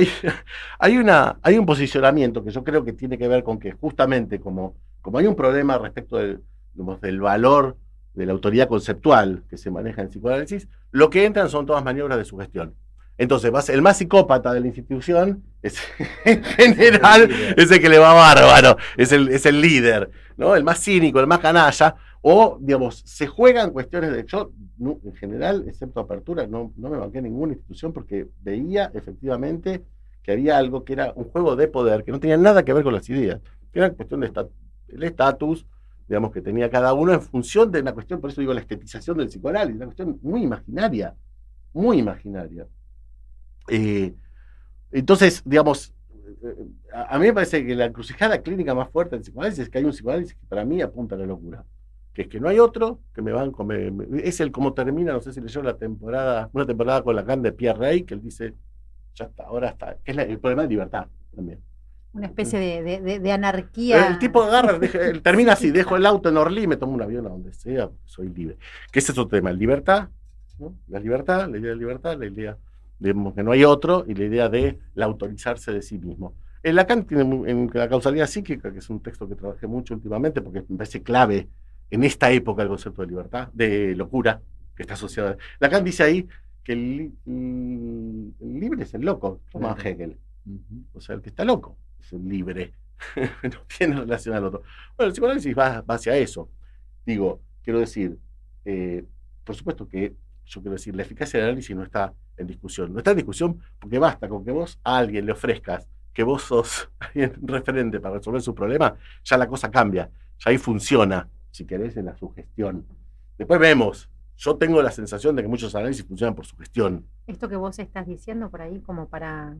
hay un posicionamiento que yo creo que tiene que ver con que justamente como hay un problema respecto del valor de la autoridad conceptual que se maneja en psicoanálisis, lo que entran son todas maniobras de sugestión. Entonces, el más psicópata de la institución es, en general, es el que le va bárbaro, es el líder, ¿no? El más cínico, el más canalla, o, digamos, se juegan cuestiones de... Yo, en general, excepto apertura, no me banqué en ninguna institución porque veía efectivamente que había algo que era un juego de poder, que no tenía nada que ver con las ideas, que era cuestión del estatus, digamos, que tenía cada uno en función de una cuestión, por eso digo la estetización del psicoanálisis, una cuestión muy imaginaria, muy imaginaria. Entonces, digamos, a mí me parece que la encrucijada clínica más fuerte del psicoanálisis es que hay un psicoanálisis que para mí apunta a la locura, que es que no hay otro que me van es el como termina, no sé si leyó una temporada con Lacan de Pierre Rey, que él dice, ya está, ahora está, que es el problema de libertad también.
Una especie de anarquía.
El tipo agarra, termina así, dejo el auto en Orly y me tomo un avión a donde sea, soy libre. Que ese es otro tema, libertad, ¿no? La idea de libertad, la idea de que no hay otro, y la idea de la autorizarse de sí mismo. Lacan tiene en la causalidad psíquica, que es un texto que trabajé mucho últimamente, porque me parece clave en esta época el concepto de libertad, de locura, que está asociado. Lacan dice ahí que el libre es el loco, toma Hegel. O sea, el que está loco es el libre, no tiene relación al otro. Bueno, el psicoanálisis va hacia eso. Digo, quiero decir, por supuesto que yo quiero decir, la eficacia del análisis no está en discusión. No está en discusión porque basta con que vos a alguien le ofrezcas que vos sos alguien referente para resolver su problema, ya la cosa cambia, ya ahí funciona, si querés, en la sugestión. Después vemos, yo tengo la sensación de que muchos análisis funcionan por sugestión.
Esto que vos estás diciendo por ahí, como para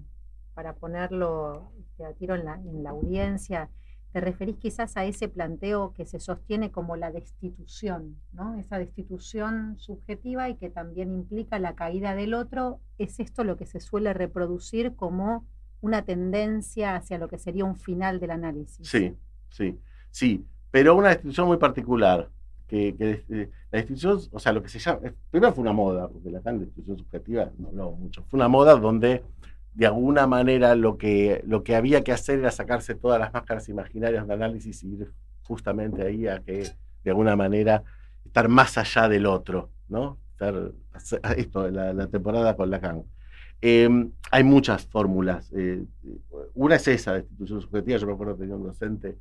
ponerlo a tiro en la audiencia, ¿te referís quizás a ese planteo que se sostiene como la destitución, ¿no? Esa destitución subjetiva y que también implica la caída del otro? ¿Es esto lo que se suele reproducir como una tendencia hacia lo que sería un final del análisis?
Sí, pero una destitución muy particular, que la destitución, o sea, lo que se llama, primero fue una moda, porque la destitución subjetiva no hablamos mucho, fue una moda donde de alguna manera lo que había que hacer era sacarse todas las máscaras imaginarias de análisis y ir justamente ahí a que, de alguna manera, estar más allá del otro, ¿no? La temporada con Lacan. Hay muchas fórmulas. Una es esa de destitución subjetiva. Yo me acuerdo que tenía un docente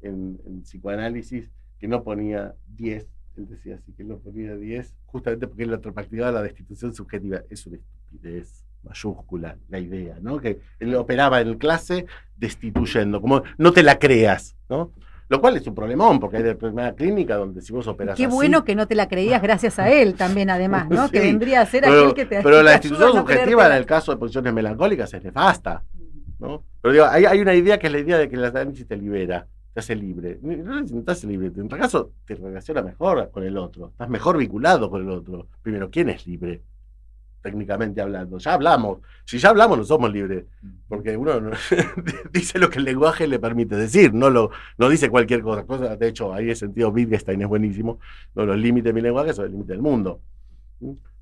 en psicoanálisis que no ponía 10, él decía así, que no ponía 10, justamente porque la practicaba la destitución subjetiva. Es una estupidez mayúscula la idea, ¿no? Que él operaba en clase destituyendo, como no te la creas, ¿no? Lo cual es un problemón, porque hay determinada clínica donde si vos operás
Qué
así,
bueno que no te la creías gracias a él también, además, ¿no?
Sí,
que vendría a ser
pero,
aquel que te
pero la
te
destitución
ayuda a no
subjetiva en
creértela.
el caso de posiciones melancólicas es nefasta, ¿no? Pero digo, hay una idea que es la idea de que el análisis te libera, te hace libre. No te hace libre, en otro caso te relaciona mejor con el otro, estás mejor vinculado con el otro. Primero, ¿quién es libre? Técnicamente hablando, ya hablamos. Si ya hablamos, no somos libres, porque uno dice lo que el lenguaje le permite decir, no dice cualquier cosa. De hecho, ahí el sentido Wittgenstein es buenísimo. No, los límites de mi lenguaje son el límite del mundo.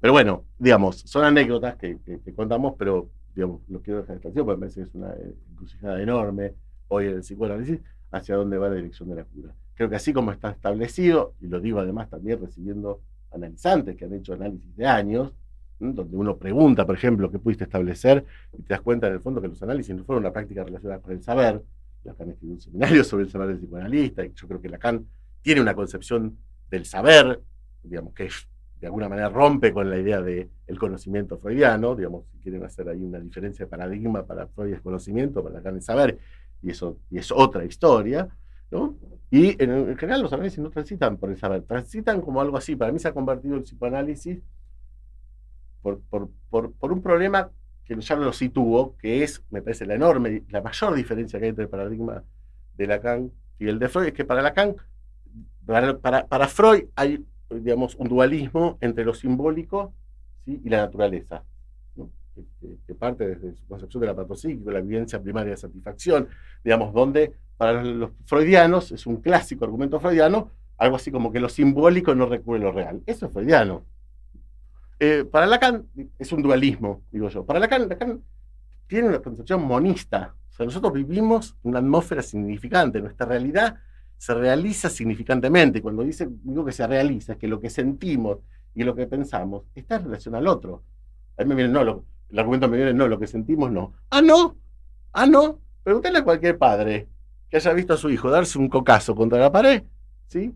Pero bueno, digamos, son anécdotas que contamos, pero digamos, lo quiero dejar en estación porque me parece que es una encrucijada enorme hoy en el psicoanálisis hacia dónde va la dirección de la cura. Creo que así como está establecido, y lo digo además también recibiendo analizantes que han hecho análisis de años, donde uno pregunta, por ejemplo, qué pudiste establecer, y te das cuenta en el fondo que los análisis no fueron una práctica relacionada con el saber. Lacan escribió un seminario sobre el saber del psicoanalista, y yo creo que Lacan tiene una concepción del saber, digamos, que de alguna manera rompe con la idea del conocimiento freudiano, digamos, si quieren hacer ahí una diferencia de paradigma, para Freud es conocimiento, para Lacan es saber, y es otra historia, ¿no? Y en general los análisis no transitan por el saber, transitan como algo así. Para mí se ha convertido el psicoanálisis por un problema que ya lo sitúo, que es, me parece, la mayor diferencia que hay entre el paradigma de Lacan y el de Freud, es que para Lacan, para Freud hay, digamos, un dualismo entre lo simbólico, ¿sí?, y la naturaleza, ¿no? que parte desde su concepción de la patopsíquico, la vivencia primaria de satisfacción, digamos, donde para los freudianos, es un clásico argumento freudiano, algo así como que lo simbólico no recubre lo real. Eso es freudiano. Para Lacan es un dualismo, digo yo. Para Lacan tiene una concepción monista. O sea, nosotros vivimos una atmósfera significante, nuestra realidad se realiza significantemente. Cuando digo que se realiza, es que lo que sentimos y lo que pensamos está en relación al otro. A mí me viene, no, el argumento me viene, no, lo que sentimos no. No. Pregúntale a cualquier padre que haya visto a su hijo darse un cocazo contra la pared, ¿sí?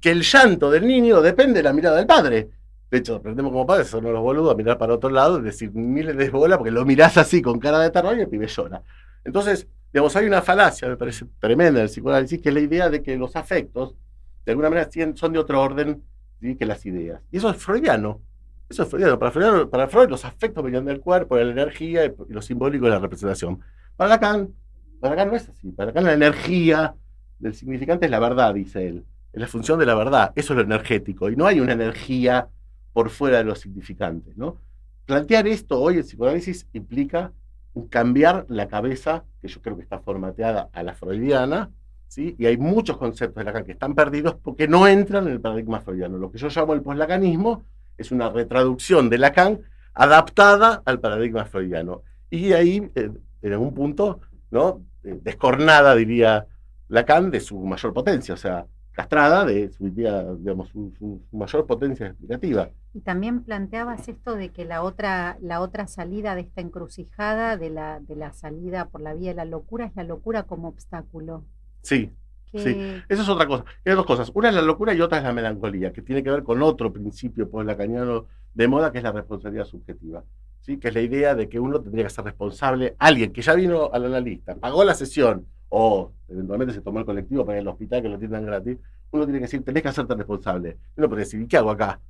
Que el llanto del niño depende de la mirada del padre. De hecho, aprendemos como padres, son los boludos, a mirar para otro lado y decir, ni le des bola, porque lo mirás así con cara de terror y el pibe llora. Entonces, digamos, hay una falacia, me parece tremenda del psicoanálisis, que es la idea de que los afectos, de alguna manera, son de otro orden, ¿sí?, que las ideas. Y eso es freudiano. Eso es freudiano. Para Freud, los afectos venían del cuerpo, de la energía y lo simbólico de la representación. Para Lacan no es así. Para Lacan la energía del significante es la verdad, dice él. Es la función de la verdad. Eso es lo energético. Y no hay una energía por fuera de lo significante, ¿no? Plantear esto hoy en psicoanálisis implica cambiar la cabeza, que yo creo que está formateada a la freudiana, ¿sí? Y hay muchos conceptos de Lacan que están perdidos porque no entran en el paradigma freudiano. Lo que yo llamo el poslacanismo es una retraducción de Lacan adaptada al paradigma freudiano. Y ahí, en algún punto, ¿no?, descornada, diría Lacan, de su mayor potencia, o sea, castrada de su idea, digamos, su mayor potencia explicativa.
Y también planteabas esto de que la otra salida de esta encrucijada, de la salida por la vía de la locura, es la locura como obstáculo.
Sí, sí. Eso es otra cosa. Hay dos cosas. Una es la locura y otra es la melancolía, que tiene que ver con otro principio post-lacaniano de moda, que es la responsabilidad subjetiva. ¿Sí? Que es la idea de que uno tendría que ser responsable. Alguien que ya vino al analista, pagó la sesión, o eventualmente se tomó el colectivo para ir al hospital, que lo atiendan gratis, uno tiene que decir, tenés que hacerte responsable. Uno puede decir, ¿qué hago acá?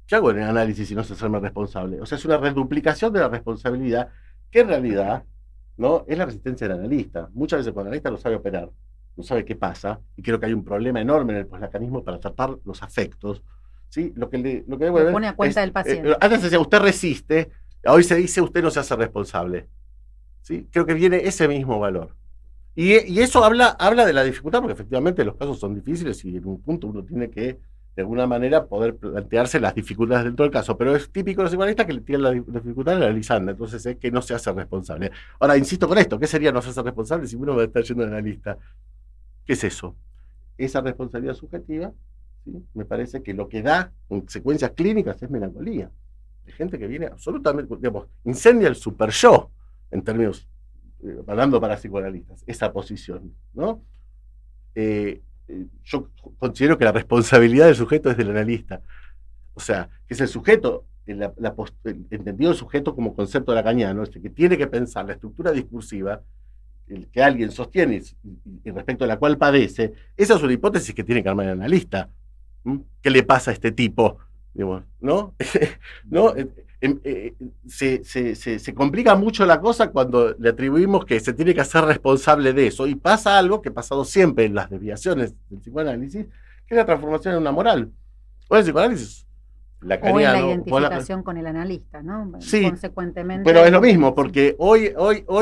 ¿Qué hago en el análisis si no sé hacerme responsable? O sea, es una reduplicación de la responsabilidad que en realidad, ¿no?, es la resistencia del analista. Muchas veces cuando el analista no sabe operar, no sabe qué pasa, y creo que hay un problema enorme en el poslacanismo para tratar los afectos, ¿sí? Lo que debe
pone a cuenta del paciente.
Antes se decía, usted resiste, hoy se dice, usted no se hace responsable. ¿Sí? Creo que viene ese mismo valor. Y eso habla de la dificultad, porque efectivamente los casos son difíciles y en un punto uno tiene que, de alguna manera, poder plantearse las dificultades dentro del caso. Pero es típico de los psicoanalistas que le tienen la dificultad analizando, entonces es que no se hace responsable. Ahora, insisto con esto, ¿qué sería no hacerse responsable si uno va a estar yendo al analista? ¿Qué es eso? Esa responsabilidad subjetiva, ¿sí? Me parece que lo que da consecuencias clínicas es melancolía. Hay gente que viene absolutamente, digamos, incendia el super yo, en términos, hablando para psicoanalistas, esa posición, ¿no? Yo considero que la responsabilidad del sujeto es del analista. O sea, que es el sujeto, entendido el sujeto como concepto lacaniano, que tiene que pensar la estructura discursiva, el que alguien sostiene y respecto a la cual padece. Esa es una hipótesis que tiene que armar el analista. ¿Qué le pasa a este tipo? Digamos, ¿no? ¿No? Se complica mucho la cosa cuando le atribuimos que se tiene que hacer responsable de eso. Y pasa algo que ha pasado siempre en las desviaciones del psicoanálisis, que es la transformación en una moral. O el psicoanálisis lacaniano,
o en la identificación con el analista, ¿no?
Sí,
consecuentemente.
pero es lo mismo, porque hoy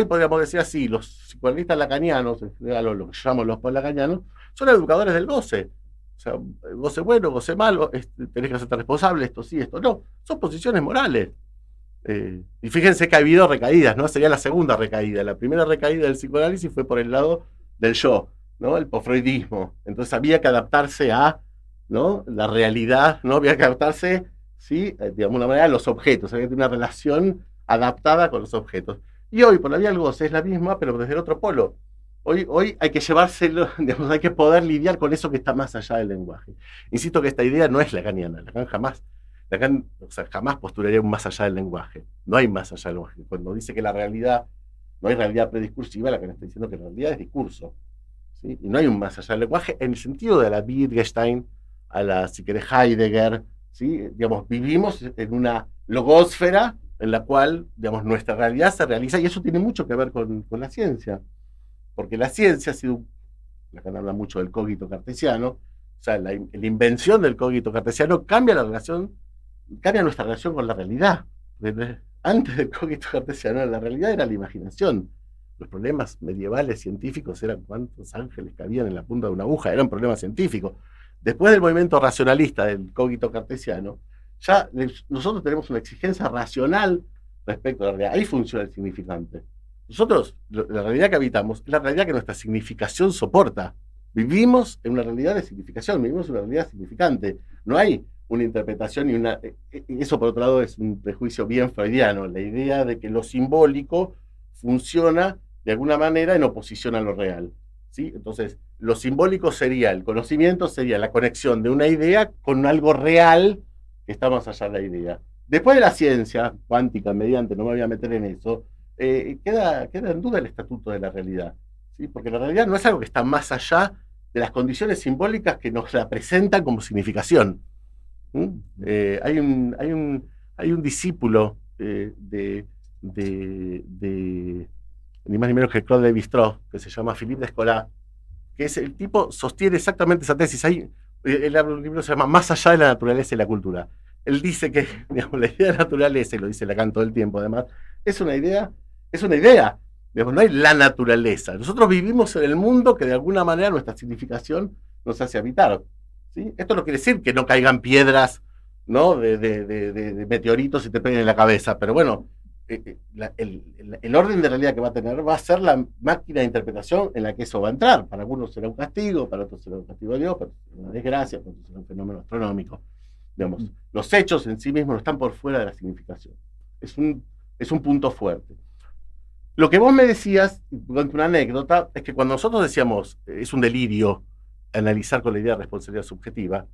podríamos decir así, los psicoanalistas lacanianos, lo que llamamos los post-lacanianos, son educadores del goce. O sea, goce bueno, goce malo, tenés que hacerte responsable, esto sí, esto no. Son posiciones morales. Y fíjense que ha habido recaídas, ¿no? Sería la segunda recaída. La primera recaída del psicoanálisis fue por el lado del yo, ¿no? El posfreudismo. Entonces había que adaptarse a, ¿no?, la realidad, ¿no? Había que adaptarse, ¿sí?, de alguna manera a los objetos. Había que tener una relación adaptada con los objetos. Y hoy, por la vía del goce, es la misma, pero desde el otro polo. Hoy hay que llevárselo, digamos, hay que poder lidiar con eso que está más allá del lenguaje. Insisto que esta idea no es lacaniana. Lacan jamás postularía un más allá del lenguaje. No hay más allá del lenguaje. Cuando dice que la realidad, no hay realidad prediscursiva, Lacan está diciendo que la realidad es discurso. ¿Sí? Y no hay un más allá del lenguaje en el sentido de la Wittgenstein, a la, si querés, Heidegger, ¿sí? Digamos, vivimos en una logósfera en la cual, digamos, nuestra realidad se realiza, y eso tiene mucho que ver con la ciencia. Porque la ciencia ha sido, Lacan habla mucho del cogito cartesiano, o sea, la invención del cogito cartesiano cambia nuestra relación con la realidad. antes del cogito cartesiano, la realidad era la imaginación. Los problemas medievales científicos eran cuántos ángeles cabían en la punta de una aguja, eran problemas científicos. Después del movimiento racionalista del cogito cartesiano, ya nosotros tenemos una exigencia racional respecto a la realidad. Ahí funciona el significante. Nosotros, la realidad que habitamos, es la realidad que nuestra significación soporta. Vivimos en una realidad de significación, vivimos en una realidad significante. No hay una interpretación y una... Eso, por otro lado, es un prejuicio bien freudiano, la idea de que lo simbólico funciona de alguna manera en oposición a lo real, ¿sí? Entonces, lo simbólico sería, el conocimiento sería la conexión de una idea con algo real que está más allá de la idea. Después de la ciencia cuántica, mediante, no me voy a meter en eso, queda en duda el estatuto de la realidad, ¿sí? Porque la realidad no es algo que está más allá de las condiciones simbólicas que nos la presentan como significación. Hay un discípulo de ni más ni menos que Claude Lévi-Strauss, que se llama Philippe Descola, que es el tipo, sostiene exactamente esa tesis. Él habla de un libro que se llama Más allá de la naturaleza y la cultura. Él dice que, digamos, la idea de la naturaleza, y lo dice Lacan todo el tiempo además, es una idea. Digamos, no hay la naturaleza. Nosotros vivimos en el mundo que de alguna manera nuestra significación nos hace habitar, ¿sí? Esto no quiere decir que no caigan piedras, ¿no? de meteoritos y te peguen en la cabeza, pero bueno, el orden de realidad que va a tener va a ser la máquina de interpretación en la que eso va a entrar. Para algunos será un castigo, para otros será un castigo de Dios, para otros será una desgracia, para otros será un fenómeno astronómico. Digamos, los hechos en sí mismos no están por fuera de la significación. Es un punto fuerte. Lo que vos me decías, una anécdota, es que cuando nosotros decíamos es un delirio analizar con la idea de responsabilidad subjetiva,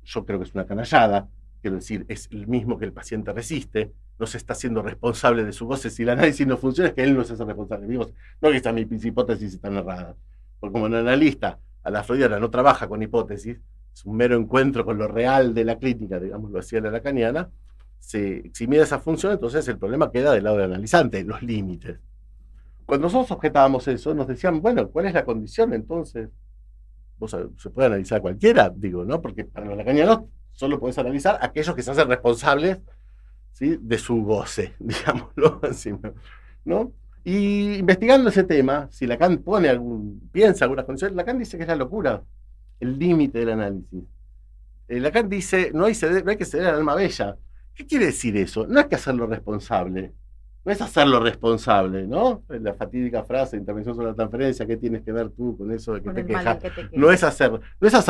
yo creo que es una canallada. Quiero decir, es el mismo que el paciente resiste, no se está haciendo responsable de su goce. Si el análisis no funciona, es que él no se hace responsable. Digo, no que mis hipótesis están erradas. Porque como un analista a la freudiana no trabaja con hipótesis, es un mero encuentro con lo real de la clínica, digámoslo así, a la lacaniana, se eximía esa función, entonces el problema queda del lado del analizante, los límites. Cuando nosotros objetábamos eso, nos decían, bueno, ¿cuál es la condición entonces? ¿Se puede analizar cualquiera? Digo, ¿no? Porque para los lacanianos solo podés analizar aquellos que se hacen responsables, ¿sí?, de su goce, digámoslo así, ¿no? Y investigando ese tema, si Lacan piensa algunas condiciones, Lacan dice que es la locura, el límite del análisis. Lacan dice, no hay que ceder al alma bella. ¿Qué quiere decir eso? No es que hacerlo responsable, no es hacerlo responsable, ¿no? La fatídica frase, intervención sobre la transferencia, ¿qué tienes que ver tú con eso de que te quejas? No es hacer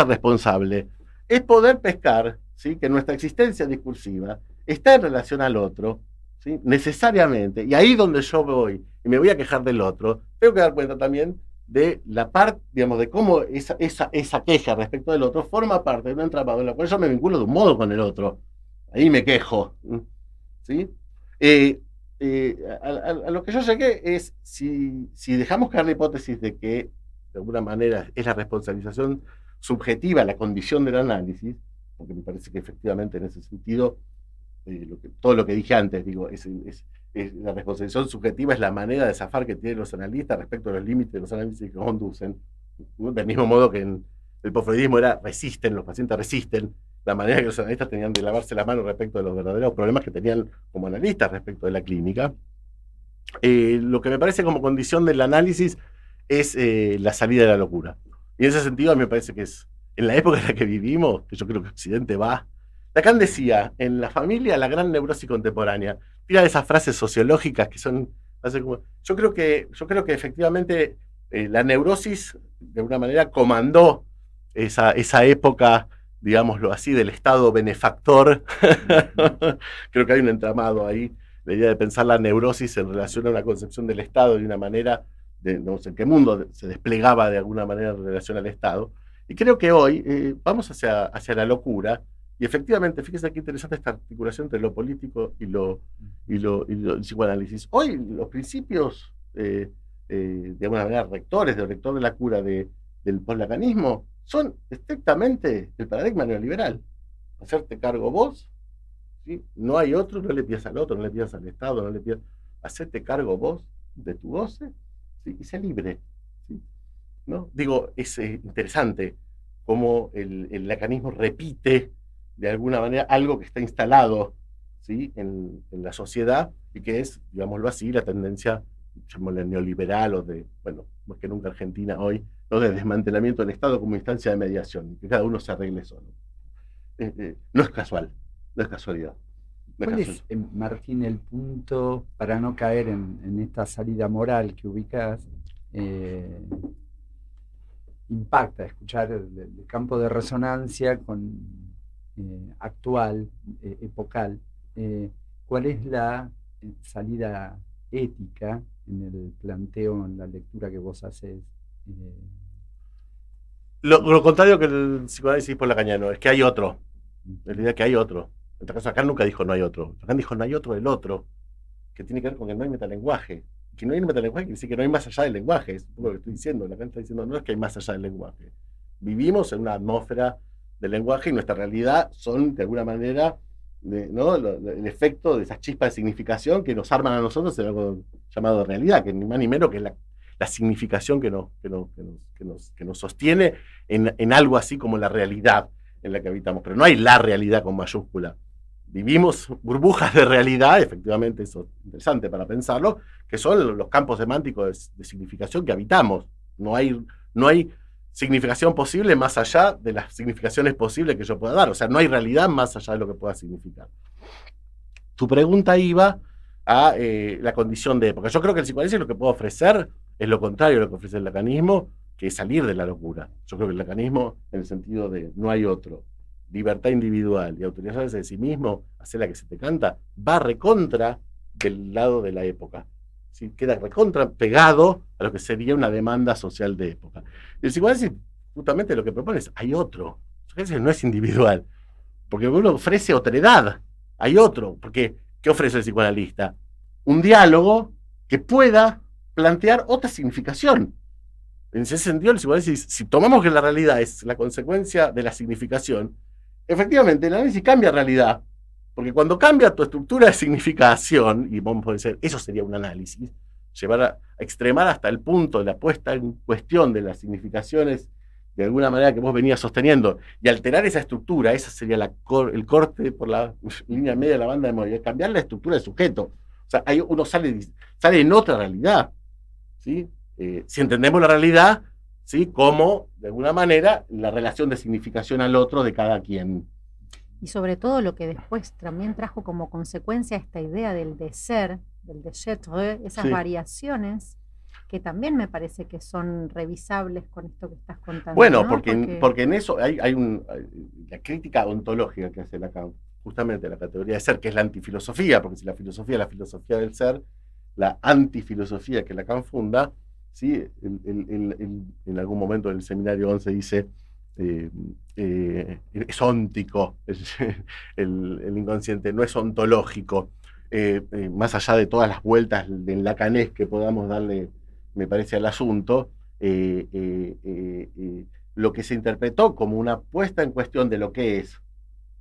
responsable, es poder pescar, ¿sí?, que nuestra existencia discursiva está en relación al otro, ¿sí?, necesariamente, y ahí donde yo voy y me voy a quejar del otro, tengo que dar cuenta también de la parte, digamos, de cómo esa queja respecto del otro forma parte de un entramado en la cual yo me vinculo de un modo con el otro. Ahí me quejo, ¿sí? A lo que yo llegué es, si dejamos caer la hipótesis de que de alguna manera es la responsabilización subjetiva la condición del análisis, porque me parece que efectivamente en ese sentido, todo lo que dije antes, digo, la responsabilización subjetiva es la manera de zafar que tienen los analistas respecto a los límites de los análisis que conducen. Del mismo modo que en el posfreudismo los pacientes resisten, la manera que los analistas tenían de lavarse la mano respecto de los verdaderos problemas que tenían como analistas respecto de la clínica. Lo que me parece como condición del análisis es la salida de la locura. Y en ese sentido a mí me parece que es, en la época en la que vivimos, que yo creo que Occidente va, Lacan decía, en la familia la gran neurosis contemporánea, tira de esas frases sociológicas que son, yo creo que efectivamente la neurosis de alguna manera comandó esa época, digámoslo así, del Estado benefactor. Creo que hay un entramado ahí, la idea de pensar la neurosis en relación a una concepción del Estado de una manera, no sé en qué mundo se desplegaba de alguna manera en relación al Estado. Y creo que hoy vamos hacia la locura. Y efectivamente, fíjese qué interesante esta articulación entre lo político y lo psicoanálisis. Hoy los principios, de alguna manera, rectores del rector de la cura del poslacanismo son estrictamente el paradigma neoliberal. Hacerte cargo vos, ¿sí? No hay otro, no le pidas al otro, no le pidas al Estado, no le pidas. Hacerte cargo vos de tu goce, ¿sí?, y sé libre, ¿sí? ¿No? Digo, es interesante cómo el lacanismo repite de alguna manera algo que está instalado, ¿sí? en la sociedad, y que es, digámoslo así, la tendencia, llamémosle neoliberal, o de, bueno, más que nunca Argentina hoy, ¿no? De desmantelamiento del Estado como instancia de mediación, y que cada uno se arregle solo. No es casual, no es casualidad.
¿Cuál es, Martín, el punto para no caer en esta salida moral que ubicás? Impacta escuchar el campo de resonancia con actual, epocal. ¿Cuál es la salida ética en el planteo, en la lectura que vos haces?
Lo contrario que el psicoanálisis lacaniano, es que hay otro. La idea que hay otro. En este caso, Lacan nunca dijo no hay otro. Lacan dijo no hay otro del otro, que tiene que ver con que no hay metalenguaje. Que no hay metalenguaje quiere decir que no hay más allá del lenguaje. Es lo que estoy diciendo. Lacan está diciendo no es que hay más allá del lenguaje. Vivimos en una atmósfera del lenguaje y nuestra realidad son, de alguna manera, ¿no? El efecto de esas chispas de significación que nos arman a nosotros en algo llamado realidad, que ni más ni menos que es la significación que nos sostiene en algo así como la realidad en la que habitamos. Pero no hay la realidad con mayúscula. Vivimos burbujas de realidad, efectivamente, eso es interesante para pensarlo, que son los campos semánticos de significación que habitamos. No hay significación posible más allá de las significaciones posibles que yo pueda dar. O sea, no hay realidad más allá de lo que pueda significar. Tu pregunta iba a la condición de época. Yo creo que el psicoanálisis lo que puede ofrecer es lo contrario de lo que ofrece el lacanismo, que es salir de la locura. Yo creo que el lacanismo, en el sentido de no hay otro, libertad individual y autorizarse de sí mismo, hacer la que se te canta, va recontra del lado de la época. ¿Sí? Queda recontra pegado a lo que sería una demanda social de época. El psicoanálisis justamente lo que propone es, hay otro. El psicoanálisis no es individual, porque uno ofrece otredad. Hay otro, porque ¿qué ofrece el psicoanalista? Un diálogo que pueda plantear otra significación. En ese sentido, el psicoanálisis, si tomamos que la realidad es la consecuencia de la significación, efectivamente el análisis cambia realidad, porque cuando cambia tu estructura de significación, y vamos a decir, eso sería un análisis, llevar a extremar hasta el punto de la puesta en cuestión de las significaciones de alguna manera que vos venías sosteniendo, y alterar esa estructura, esa sería el corte por la línea media de la banda de Moria, cambiar la estructura del sujeto. O sea, uno sale en otra realidad, ¿sí? Si entendemos la realidad, ¿sí? Como, de alguna manera, la relación de significación al otro de cada quien.
Y sobre todo lo que después también trajo como consecuencia esta idea del de ser, del de être, esas variaciones que también me parece que son revisables con esto que estás contando.
Bueno,
¿no?
porque en eso hay la crítica ontológica que hace Lacan, justamente la categoría de ser, que es la antifilosofía, porque si la filosofía es la filosofía del ser, la antifilosofía que Lacan funda, ¿sí? En algún momento del seminario 11 dice, es óntico, el inconsciente, no es ontológico. Más allá de todas las vueltas del lacanés que podamos darle, me parece, al asunto, lo que se interpretó como una puesta en cuestión de lo que es,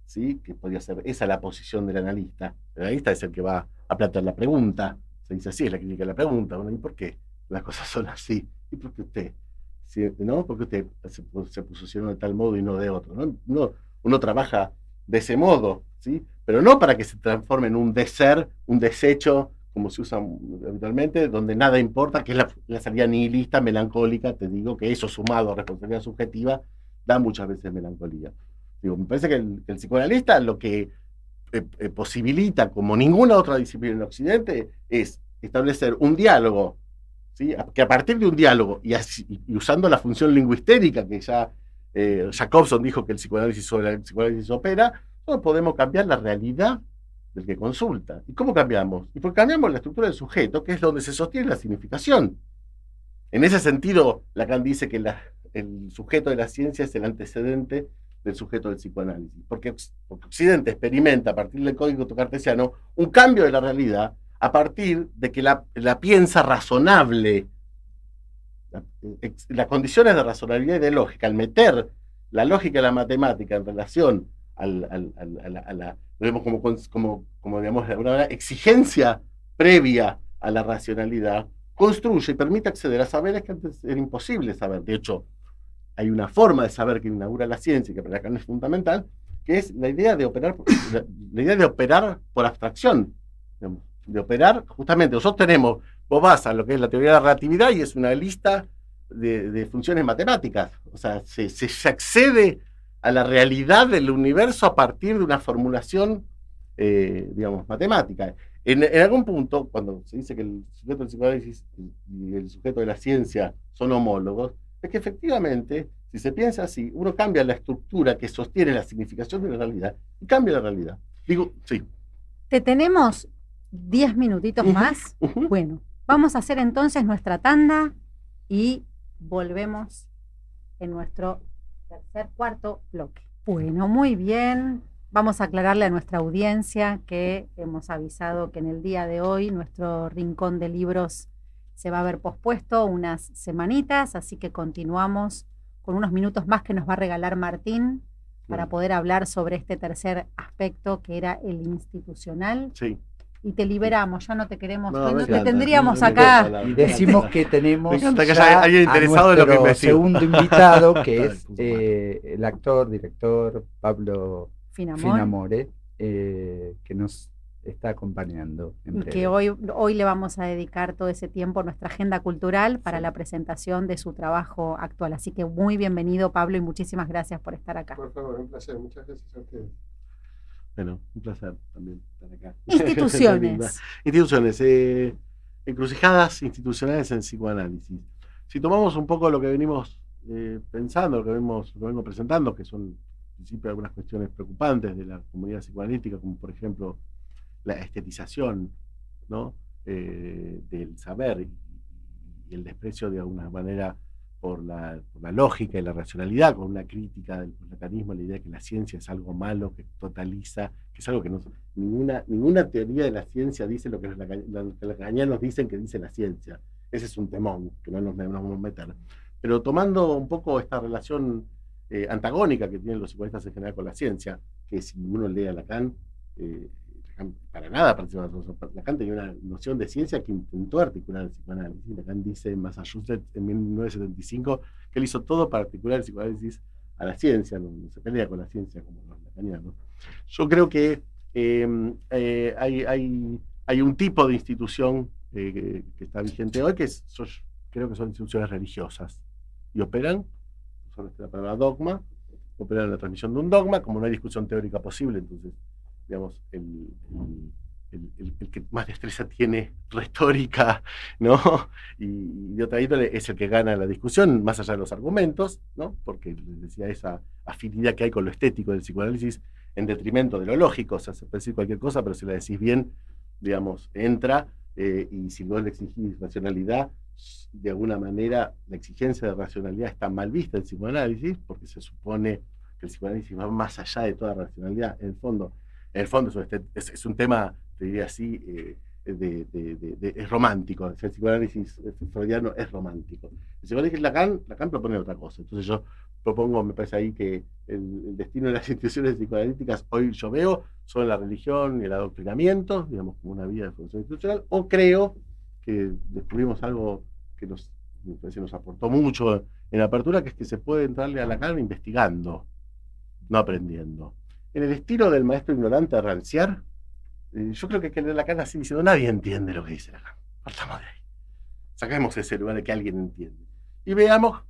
¿sí? Que podría ser esa la posición del analista. El analista es el que va a plantear la pregunta. Se dice así, es la crítica de la pregunta. Bueno, ¿y por qué las cosas son así? ¿Y por qué usted? ¿Sí? ¿No? ¿Por qué usted se posicionó de tal modo y no de otro? ¿No? Uno trabaja de ese modo, ¿sí? Pero no para que se transforme en un deser, un desecho, como se usa habitualmente, donde nada importa, que es la salida nihilista, melancólica. Te digo que eso, sumado a responsabilidad subjetiva, da muchas veces melancolía. Digo, me parece que el psicoanalista lo que posibilita, como ninguna otra disciplina en Occidente, es establecer un diálogo, ¿sí? Que a partir de un diálogo y usando la función lingüistérica que ya Jacobson dijo que el psicoanálisis opera, nosotros podemos cambiar la realidad del que consulta. ¿Y cómo cambiamos? Y porque cambiamos la estructura del sujeto, que es donde se sostiene la significación. En ese sentido, Lacan dice que el sujeto de la ciencia es el antecedente del sujeto del psicoanálisis, porque Occidente experimenta a partir del código cartesiano un cambio de la realidad a partir de que la piensa razonable. Las condiciones de razonabilidad y de lógica, al meter la lógica y la matemática en relación a la como digamos, de alguna manera, exigencia previa a la racionalidad, construye y permite acceder a saberes que antes era imposible saber. De hecho, hay una forma de saber que inaugura la ciencia y que para Lacan es fundamental, que es la idea de operar, la idea de operar por abstracción, digamos, de operar, justamente, nosotros tenemos, vos vas a lo que es la teoría de la relatividad y es una lista de funciones matemáticas, o sea, se accede a la realidad del universo a partir de una formulación, digamos, matemática. En algún punto, cuando se dice que el sujeto del psicoanálisis y el sujeto de la ciencia son homólogos, es que efectivamente, si se piensa así, uno cambia la estructura que sostiene la significación de la realidad y cambia la realidad. Digo, sí.
¿Te tenemos 10 minutitos más? Bueno, vamos a hacer entonces nuestra tanda y volvemos en nuestro cuarto bloque. Bueno, muy bien. Vamos a aclararle a nuestra audiencia que hemos avisado que en el día de hoy nuestro rincón de libros se va a ver pospuesto unas semanitas, así que continuamos con unos minutos más que nos va a regalar Martín para poder hablar sobre este tercer aspecto que era el institucional.
Sí.
Y te liberamos, ya no te queremos,
No,
te tendríamos acá.
Y decimos que tenemos
me encanta que haya alguien interesado en lo que me
segundo invitado, que es el actor, director Pablo Finamore, que nos está acompañando.
Y que hoy le vamos a dedicar todo ese tiempo, nuestra agenda cultural, para la presentación de su trabajo actual. Así que muy bienvenido, Pablo, y muchísimas gracias por estar acá.
Por favor, un placer. Muchas gracias a ustedes.
Bueno, un placer también estar acá.
Instituciones.
Instituciones. Encrucijadas institucionales en psicoanálisis. Si tomamos un poco lo que venimos pensando, lo que vengo presentando, que son en principio algunas cuestiones preocupantes de la comunidad psicoanalítica, como por ejemplo la estetización, ¿no? Del saber y el desprecio de alguna manera por la lógica y la racionalidad, con una crítica del mecanismo, la idea de que la ciencia es algo malo, que totaliza, que es algo que ninguna teoría de la ciencia dice lo que los lacanianos dicen que dice la ciencia. Ese es un temón que no nos vamos a meter. Pero tomando un poco esta relación antagónica que tienen los psicoanalistas en general con la ciencia, que si uno lee a Lacan, para nada participa. Lacan tenía una noción de ciencia que intentó articular el psicoanálisis. Lacan dice en Massachusetts en 1975 que él hizo todo para articular el psicoanálisis a la ciencia, no se pelea con la ciencia como los lacanianos. Yo creo que hay un tipo de institución que está vigente hoy, yo creo que son instituciones religiosas y operan, son la palabra dogma, operan en la transmisión de un dogma, como no hay discusión teórica posible, entonces digamos, el que más destreza tiene retórica, ¿no? Y de otra índole es el que gana la discusión, más allá de los argumentos, ¿no? Porque les decía esa afinidad que hay con lo estético del psicoanálisis en detrimento de lo lógico. O sea, se puede decir cualquier cosa, pero si la decís bien, digamos, entra, y si no le exigís racionalidad, de alguna manera la exigencia de racionalidad está mal vista en el psicoanálisis, porque se supone que el psicoanálisis va más allá de toda racionalidad. En el fondo es un tema, te diría así, es romántico. El psicoanálisis freudiano es romántico. El psicoanálisis Lacan propone otra cosa. Entonces yo propongo, me parece ahí que el destino de las instituciones psicoanalíticas hoy yo veo son la religión y el adoctrinamiento, digamos, como una vía de formación institucional, o creo que descubrimos algo que nos aportó mucho en la apertura, que es que se puede entrarle a Lacan investigando, no aprendiendo. En el estilo del maestro ignorante a ranciar, yo creo que Lacan así diciendo, nadie entiende lo que dice Lacan. Partamos de ahí. Saquemos ese lugar de que alguien entiende. Y veamos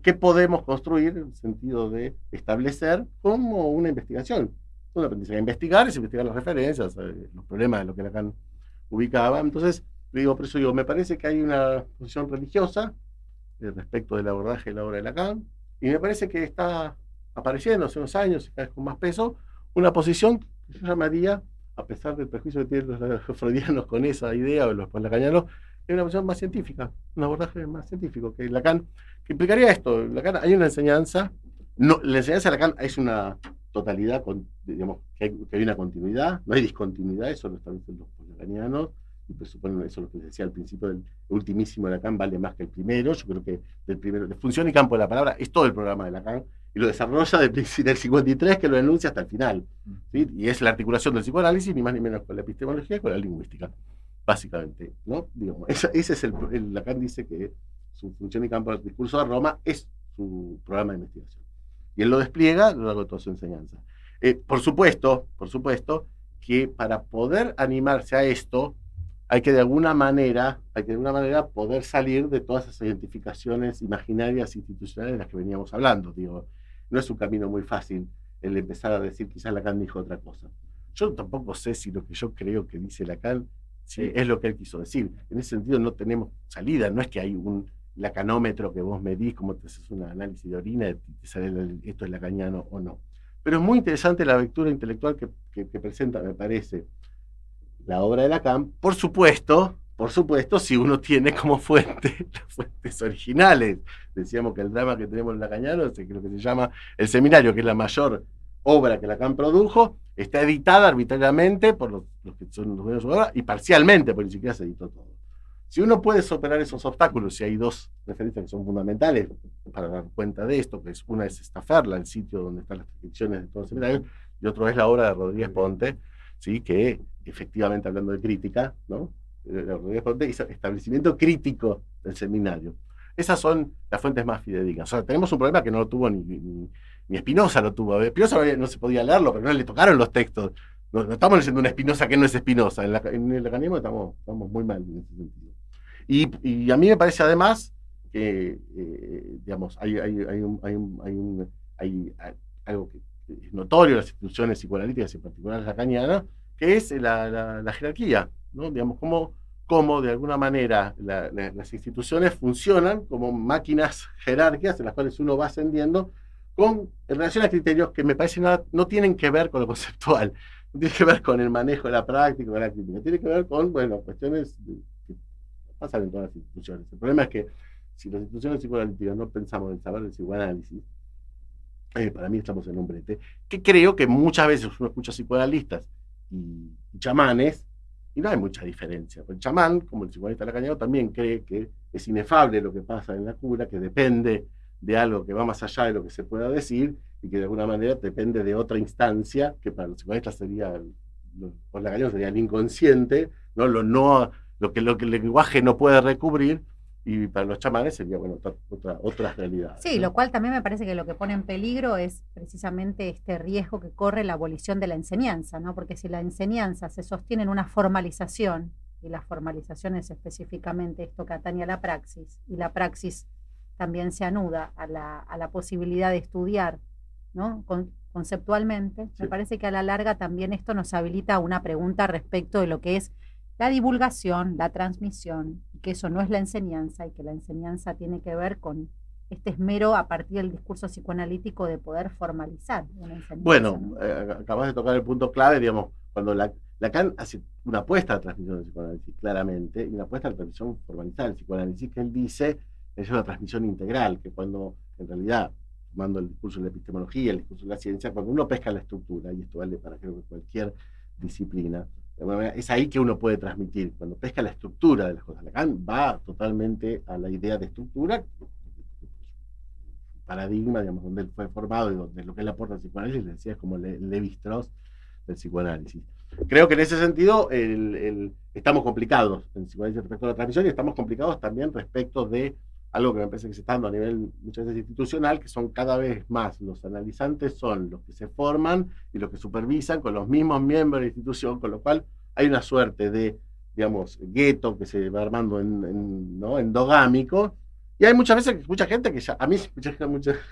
qué podemos construir en el sentido de establecer como una investigación. Un aprendizaje a investigar es investigar las referencias, los problemas de lo que Lacan ubicaba. Entonces, por eso digo, me parece que hay una posición religiosa respecto del abordaje de la obra de Lacan, y me parece que está apareciendo hace unos años, cada vez con más peso, una posición que yo llamaría, a pesar del prejuicio que tienen los freudianos con esa idea, o los lacanianos, es una posición más científica, un abordaje más científico, que Lacan, que implicaría esto. Lacan, hay una enseñanza, la enseñanza de Lacan es una totalidad, digamos, que hay una continuidad, no hay discontinuidad, eso lo establecen los lacanianos, y presuponen eso lo que les decía al principio, del ultimísimo de Lacan vale más que el primero. Yo creo que del primero, de función y campo de la palabra, es todo el programa de Lacan, y lo desarrolla del 53, que lo enuncia hasta el final, ¿sí? Y es la articulación del psicoanálisis, ni más ni menos con la epistemología y con la lingüística, básicamente, ¿no? Digamos, ese es el Lacan dice que su función y campo del discurso de Roma es su programa de investigación, y él lo despliega a lo largo de toda su enseñanza. Por supuesto que para poder animarse a esto, hay que de alguna manera poder salir de todas esas identificaciones imaginarias institucionales de las que veníamos hablando. Digo, no es un camino muy fácil el empezar a decir quizás Lacan dijo otra cosa. Yo tampoco sé si lo que yo creo que dice Lacan es lo que él quiso decir. En ese sentido no tenemos salida, no es que hay un lacanómetro que vos medís, como te haces un análisis de orina y te sale esto es lacaniano o no. Pero es muy interesante la lectura intelectual que presenta, me parece, la obra de Lacan, por supuesto, si uno tiene como fuente las fuentes originales. Decíamos que el drama que tenemos en lacaniano es lo que se llama El Seminario, que es la mayor obra que Lacan produjo, está editada arbitrariamente por los que son los dueños de su obra y parcialmente, porque ni siquiera se editó todo. Si uno puede superar esos obstáculos, y hay dos referencias que son fundamentales para dar cuenta de esto, que una es Estaferla, el sitio donde están las descripciones de todo el seminario, y otro es la obra de Rodríguez Ponte, ¿sí? Que efectivamente, hablando de crítica, ¿no? Rodríguez Ponte hizo establecimiento crítico del seminario. Esas son las fuentes más fidedignas. O sea, tenemos un problema que no lo tuvo ni Spinoza lo tuvo. Spinoza no se podía leerlo, pero no le tocaron los textos. No estamos leyendo una Spinoza que no es Spinoza. En el lacanismo estamos muy mal en ese sentido. Y a mí me parece además que, digamos, hay algo que es notorio en las instituciones psicoanalíticas, en particular lacanianas, que es la jerarquía, ¿no? Digamos, cómo de alguna manera las instituciones funcionan como máquinas jerárquicas en las cuales uno va ascendiendo en relación a criterios que me parece no tienen que ver con lo conceptual, no tienen que ver con el manejo de la práctica, de la crítica, tiene que ver con, cuestiones que pasan en todas las instituciones. El problema es que si las instituciones psicoanalíticas no pensamos en saber del psicoanálisis, para mí estamos en un brete, que creo que muchas veces uno escucha psicoanalistas y chamanes, y no hay mucha diferencia. El chamán, como el psicoanalista lacaniano, también cree que es inefable lo que pasa en la cura, que depende de algo que va más allá de lo que se pueda decir, y que de alguna manera depende de otra instancia, que para los psicoanalistas sería, los lacanianos sería el inconsciente, ¿no? Lo que el lenguaje no puede recubrir, y para los chamanes sería, otras realidades.
Sí,
¿no?
lo cual también me parece que lo que pone en peligro es precisamente este riesgo que corre la abolición de la enseñanza, ¿no? Porque si la enseñanza se sostiene en una formalización, y la formalización es específicamente esto que atañe a la praxis, y la praxis también se anuda a la posibilidad de estudiar, ¿no? Conceptualmente, sí. Me parece que a la larga también esto nos habilita a una pregunta respecto de lo que es la divulgación, la transmisión, y que eso no es la enseñanza, y que la enseñanza tiene que ver con este esmero a partir del discurso psicoanalítico de poder formalizar una enseñanza.
Bueno,
¿no?
Acabas de tocar el punto clave, digamos, cuando Lacan hace una apuesta a la transmisión del psicoanálisis, claramente, y una apuesta a la transmisión formalizada del psicoanálisis, que él dice es una transmisión integral, que cuando, en realidad, tomando el discurso de la epistemología, el discurso de la ciencia, cuando uno pesca la estructura, y esto vale para creo que cualquier disciplina, es ahí que uno puede transmitir, cuando pesca la estructura de las cosas. Lacan va totalmente a la idea de estructura, paradigma, digamos, donde él fue formado y donde lo que él aporta al psicoanálisis, le decía, es como el Lévi-Strauss del psicoanálisis. Creo que en ese sentido estamos complicados en el psicoanálisis respecto a la transmisión, y estamos complicados también respecto de algo que me parece que se está dando a nivel muchas veces institucional, que son cada vez más los analizantes, son los que se forman y los que supervisan con los mismos miembros de la institución, con lo cual hay una suerte de, digamos, gueto que se va armando ¿no? endogámico, y hay muchas veces mucha gente que ya, a mí mucha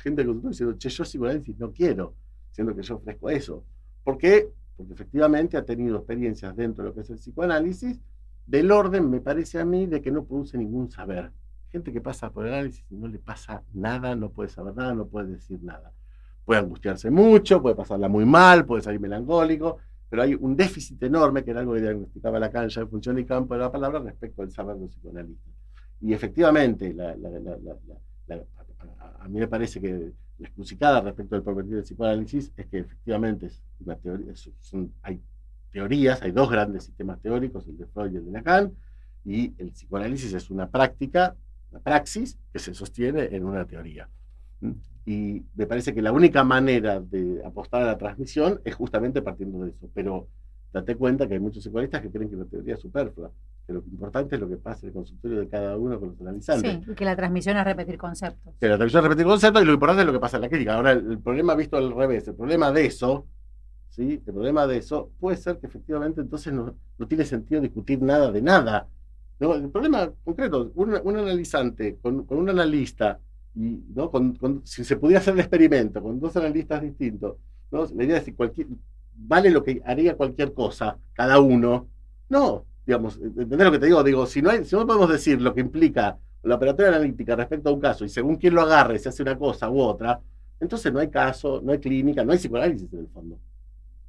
gente que diciendo, che, yo psicoanálisis no quiero, siendo que yo ofrezco eso. ¿Por qué? Porque efectivamente ha tenido experiencias dentro de lo que es el psicoanálisis, del orden, me parece a mí, de que no produce ningún saber. Gente que pasa por el análisis y no le pasa nada, no puede saber nada, no puede decir nada. Puede angustiarse mucho, puede pasarla muy mal, puede salir melancólico, pero hay un déficit enorme, que era algo que diagnosticaba Lacan ya en Función y Campo de la Palabra, respecto al saber del psicoanalista. Y efectivamente, a mí me parece que la exclusicada respecto al porvenir del psicoanálisis es que efectivamente es una teoría, hay teorías, hay dos grandes sistemas teóricos, el de Freud y el de Lacan, y el psicoanálisis es una práctica, la praxis, que se sostiene en una teoría. Y me parece que la única manera de apostar a la transmisión es justamente partiendo de eso. Pero date cuenta que hay muchos psicoanalistas que creen que la teoría es superflua, que lo importante es lo que pasa en el consultorio de cada uno con los analizantes.
Sí, y que la transmisión es repetir conceptos.
Que la transmisión es repetir conceptos, y lo importante es lo que pasa en la crítica. Ahora, el problema visto al revés, el problema de eso ¿sí? El problema de eso puede ser que efectivamente entonces no tiene sentido discutir nada de nada. ¿No? El problema concreto, un analizante con un analista, y, ¿no? Si se pudiera hacer el experimento con dos analistas distintos, ¿no? La idea es que vale lo que haría cualquier cosa, cada uno. No, digamos, ¿entendés lo que te digo? Digo, si no podemos decir lo que implica la operatoria analítica respecto a un caso, y según quién lo agarre, se hace una cosa u otra, entonces no hay caso, no hay clínica, no hay psicoanálisis en el fondo.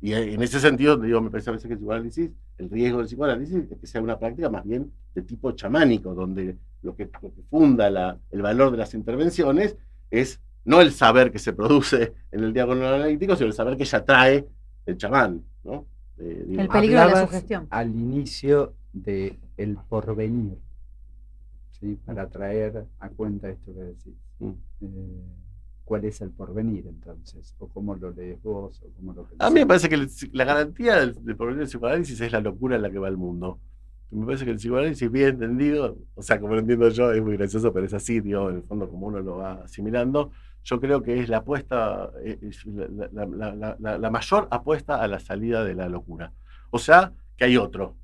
Y en ese sentido, digo, me parece a veces que el psicoanálisis, el riesgo del psicoanálisis es que sea una práctica más bien de tipo chamánico, donde lo que funda el valor de las intervenciones es no el saber que se produce en el diálogo analítico, sino el saber que ya trae el chamán, ¿no?
El peligro de la sugestión.
Al inicio de el porvenir, ¿sí? Para traer a cuenta esto que decís. ¿Cuál es el porvenir entonces? ¿O cómo lo lees vos? ¿O cómo lo pensás?
A mí me parece que la garantía del porvenir del psicoanálisis es la locura en la que va el mundo. Me parece que el psicoanálisis bien entendido, o sea, como lo entiendo yo, es muy gracioso, pero es así, digo, en el fondo como uno lo va asimilando, yo creo que es la apuesta, es la mayor apuesta a la salida de la locura. O sea, que hay otro,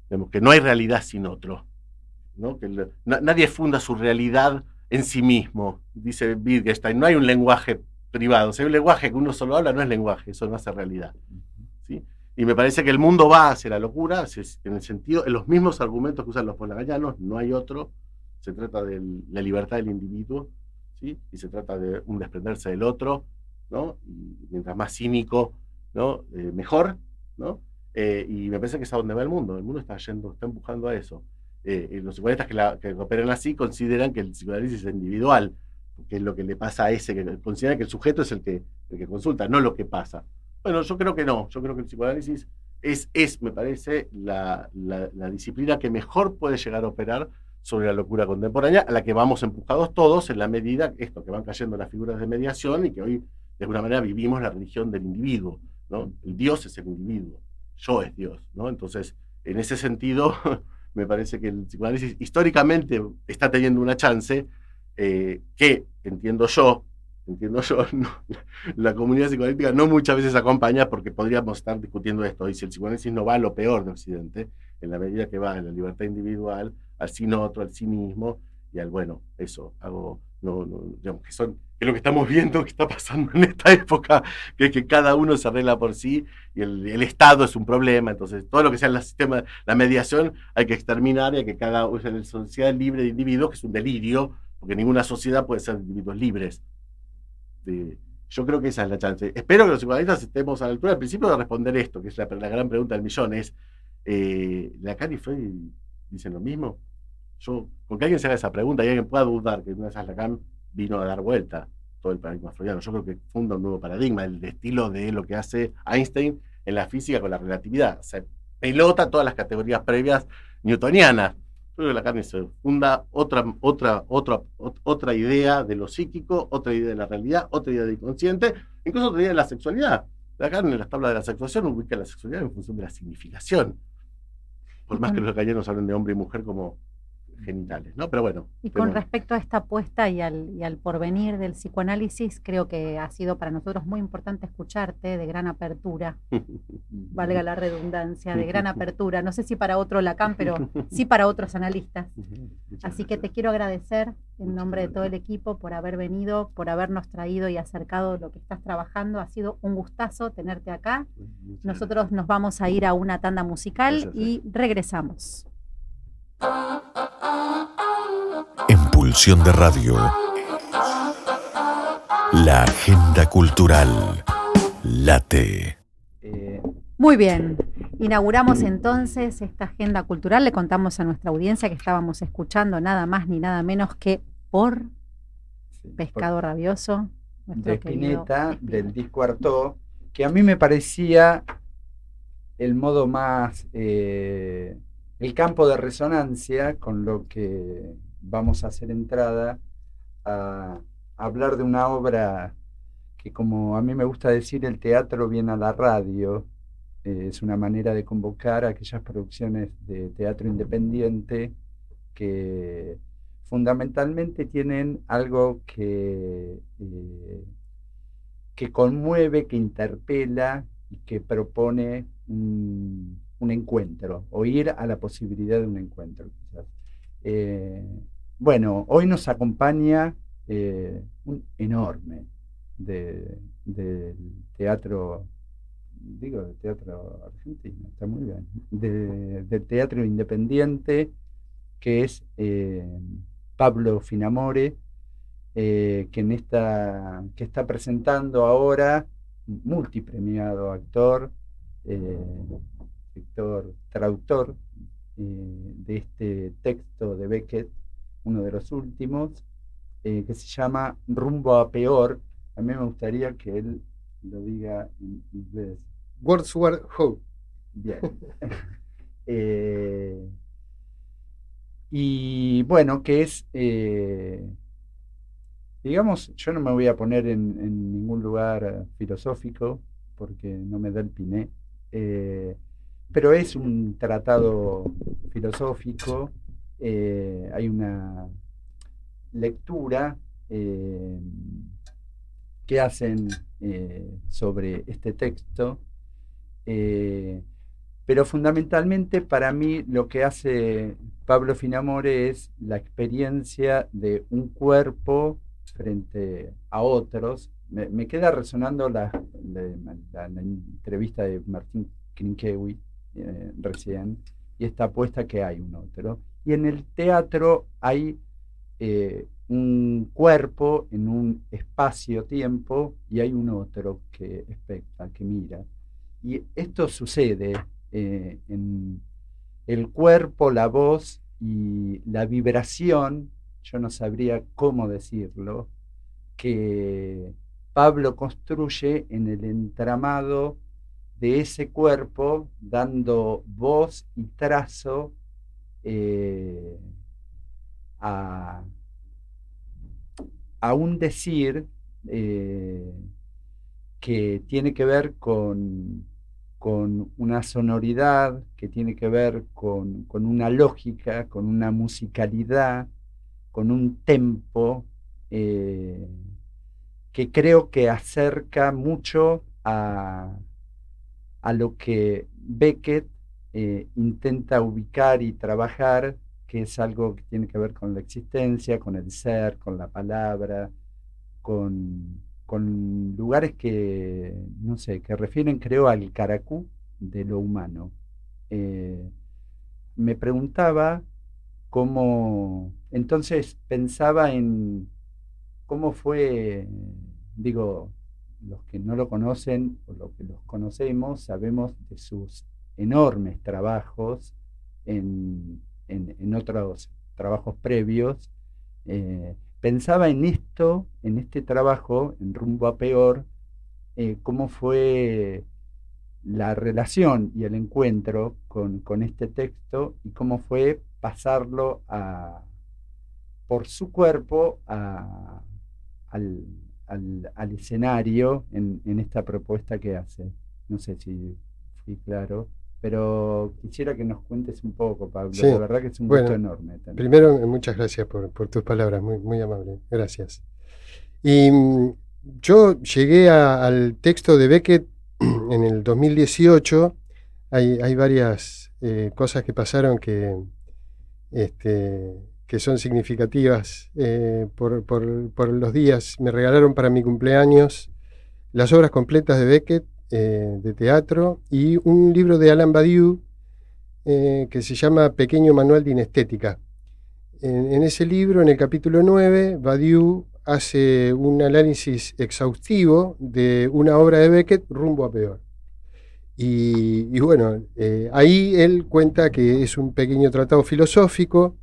digamos, que no hay realidad sin otro, ¿no? Que nadie funda su realidad en sí mismo, dice Wittgenstein, no hay un lenguaje privado, si hay un lenguaje que uno solo habla, no es lenguaje, eso no hace realidad, ¿sí? Y me parece que el mundo va hacia la locura, en el sentido, en los mismos argumentos que usan los postlaganianos, no hay otro, se trata de la libertad del individuo, ¿sí? Y se trata de un desprenderse del otro, ¿no? Y mientras más cínico, ¿no? Mejor, ¿no? Y me parece que es a donde va el mundo está empujando a eso. Los psicoanalistas que operan así consideran que el psicoanálisis es individual, que es lo que le pasa a ese, que considera que el sujeto es el que consulta, no lo que pasa. Bueno, yo creo que no, yo creo que el psicoanálisis me parece, la disciplina que mejor puede llegar a operar sobre la locura contemporánea, a la que vamos empujados todos en la medida que van cayendo las figuras de mediación y que hoy de alguna manera vivimos la religión del individuo, ¿no? El Dios es el individuo, yo es Dios, ¿no? Entonces, en ese sentido, me parece que el psicoanálisis históricamente está teniendo una chance que, entiendo yo, no, la comunidad psicoanalítica no muchas veces acompaña, porque podríamos estar discutiendo esto, y si el psicoanálisis no va a lo peor de Occidente, en la medida que va en la libertad individual, al sin otro, al sí mismo, y al, bueno, eso, digamos que es lo que estamos viendo que está pasando en esta época, que es que cada uno se arregla por sí, y el Estado es un problema, entonces todo lo que sea el sistema, la mediación, hay que exterminar, y hay que la sociedad libre de individuos, que es un delirio, porque ninguna sociedad puede ser de individuos libres. Yo creo que esa es la chance. Espero que los psicoanalistas estemos a la altura al principio de responder esto, que es la gran pregunta del millón, es, ¿Lacan y Freud dicen lo mismo? Con que alguien se haga esa pregunta y alguien pueda dudar que una vez Lacan vino a dar vuelta todo el paradigma freudiano, yo creo que funda un nuevo paradigma, el estilo de lo que hace Einstein en la física con la relatividad. O sea, pelota todas las categorías previas newtonianas. Yo creo que Lacan se funda otra idea de lo psíquico, otra idea de la realidad, otra idea del inconsciente, incluso otra idea de la sexualidad. Lacan en las tablas de la sexuación ubica la sexualidad en función de la significación. Por más que los lacanianos hablen de hombre y mujer como genitales, ¿no? Pero bueno.
Y con respecto a esta apuesta y al porvenir del psicoanálisis, creo que ha sido para nosotros muy importante escucharte, de gran apertura, valga la redundancia, de gran apertura, no sé si para otro Lacan, pero sí para otros analistas. Así que te quiero agradecer en nombre de todo el equipo por haber venido, por habernos traído y acercado lo que estás trabajando. Ha sido un gustazo tenerte acá. Nosotros nos vamos a ir a una tanda musical y regresamos.
En Pulsión de Radio, la agenda cultural late.
Muy bien, inauguramos entonces esta agenda cultural. Le contamos a nuestra audiencia que estábamos escuchando nada más ni nada menos que por Pescado Rabioso,
de Spinetta, del disco Artaud, que a mí me parecía el modo más... el campo de resonancia con lo que vamos a hacer entrada a hablar de una obra que, como a mí me gusta decir, el teatro viene a la radio. Es una manera de convocar a aquellas producciones de teatro independiente que fundamentalmente tienen algo que que conmueve, que interpela y que propone un encuentro, o ir a la posibilidad de un encuentro, quizás. Bueno, hoy nos acompaña un enorme del teatro, digo, del teatro argentino, está muy bien, del teatro independiente, que es Pablo Finamore, que está presentando ahora, multipremiado actor, traductor de este texto de Beckett, uno de los últimos, que se llama Rumbo a Peor. A mí me gustaría que él lo diga en inglés.
Wordsworth Hope.
Bien. Y bueno, que es, digamos, yo no me voy a poner en ningún lugar filosófico, porque no me da el piné, pero es un tratado filosófico. Hay una lectura que hacen sobre este texto, pero fundamentalmente para mí lo que hace Pablo Finamore es la experiencia de un cuerpo frente a otros. Me queda resonando la entrevista de Martín Krinkewi recién, y esta apuesta que hay un otro. Y en el teatro hay un cuerpo en un espacio-tiempo, y hay un otro que especta, que mira. Y esto sucede en el cuerpo, la voz y la vibración, yo no sabría cómo decirlo, que Pablo construye en el entramado de ese cuerpo, dando voz y trazo a un decir que tiene que ver con una sonoridad, que tiene que ver con una lógica, con una musicalidad, con un tempo, que creo que acerca mucho a lo que Beckett intenta ubicar y trabajar, que es algo que tiene que ver con la existencia, con el ser, con la palabra, con lugares que, no sé, que refieren, creo, al caracú de lo humano. Me preguntaba cómo, entonces pensaba en cómo fue, digo, los que no lo conocen o los que los conocemos, sabemos de sus enormes trabajos en otros trabajos previos. Pensaba en esto, en este trabajo, en Rumbo a Peor, cómo fue la relación y el encuentro con este texto, y cómo fue pasarlo por su cuerpo al escenario en esta propuesta que hace. No sé si fui claro, pero quisiera que nos cuentes un poco, Pablo.
Sí,
La verdad que es un gusto enorme.
Primero, muchas gracias por tus palabras, muy, muy amable, gracias. Y yo llegué al texto de Beckett en el 2018. Hay varias cosas que pasaron que son significativas por los días. Me regalaron para mi cumpleaños las obras completas de Beckett, de teatro, y un libro de Alain Badiou que se llama Pequeño Manual de Inestética. En ese libro, en el capítulo 9, Badiou hace un análisis exhaustivo de una obra de Beckett, Rumbo a Peor. Y bueno, ahí él cuenta que es un pequeño tratado filosófico,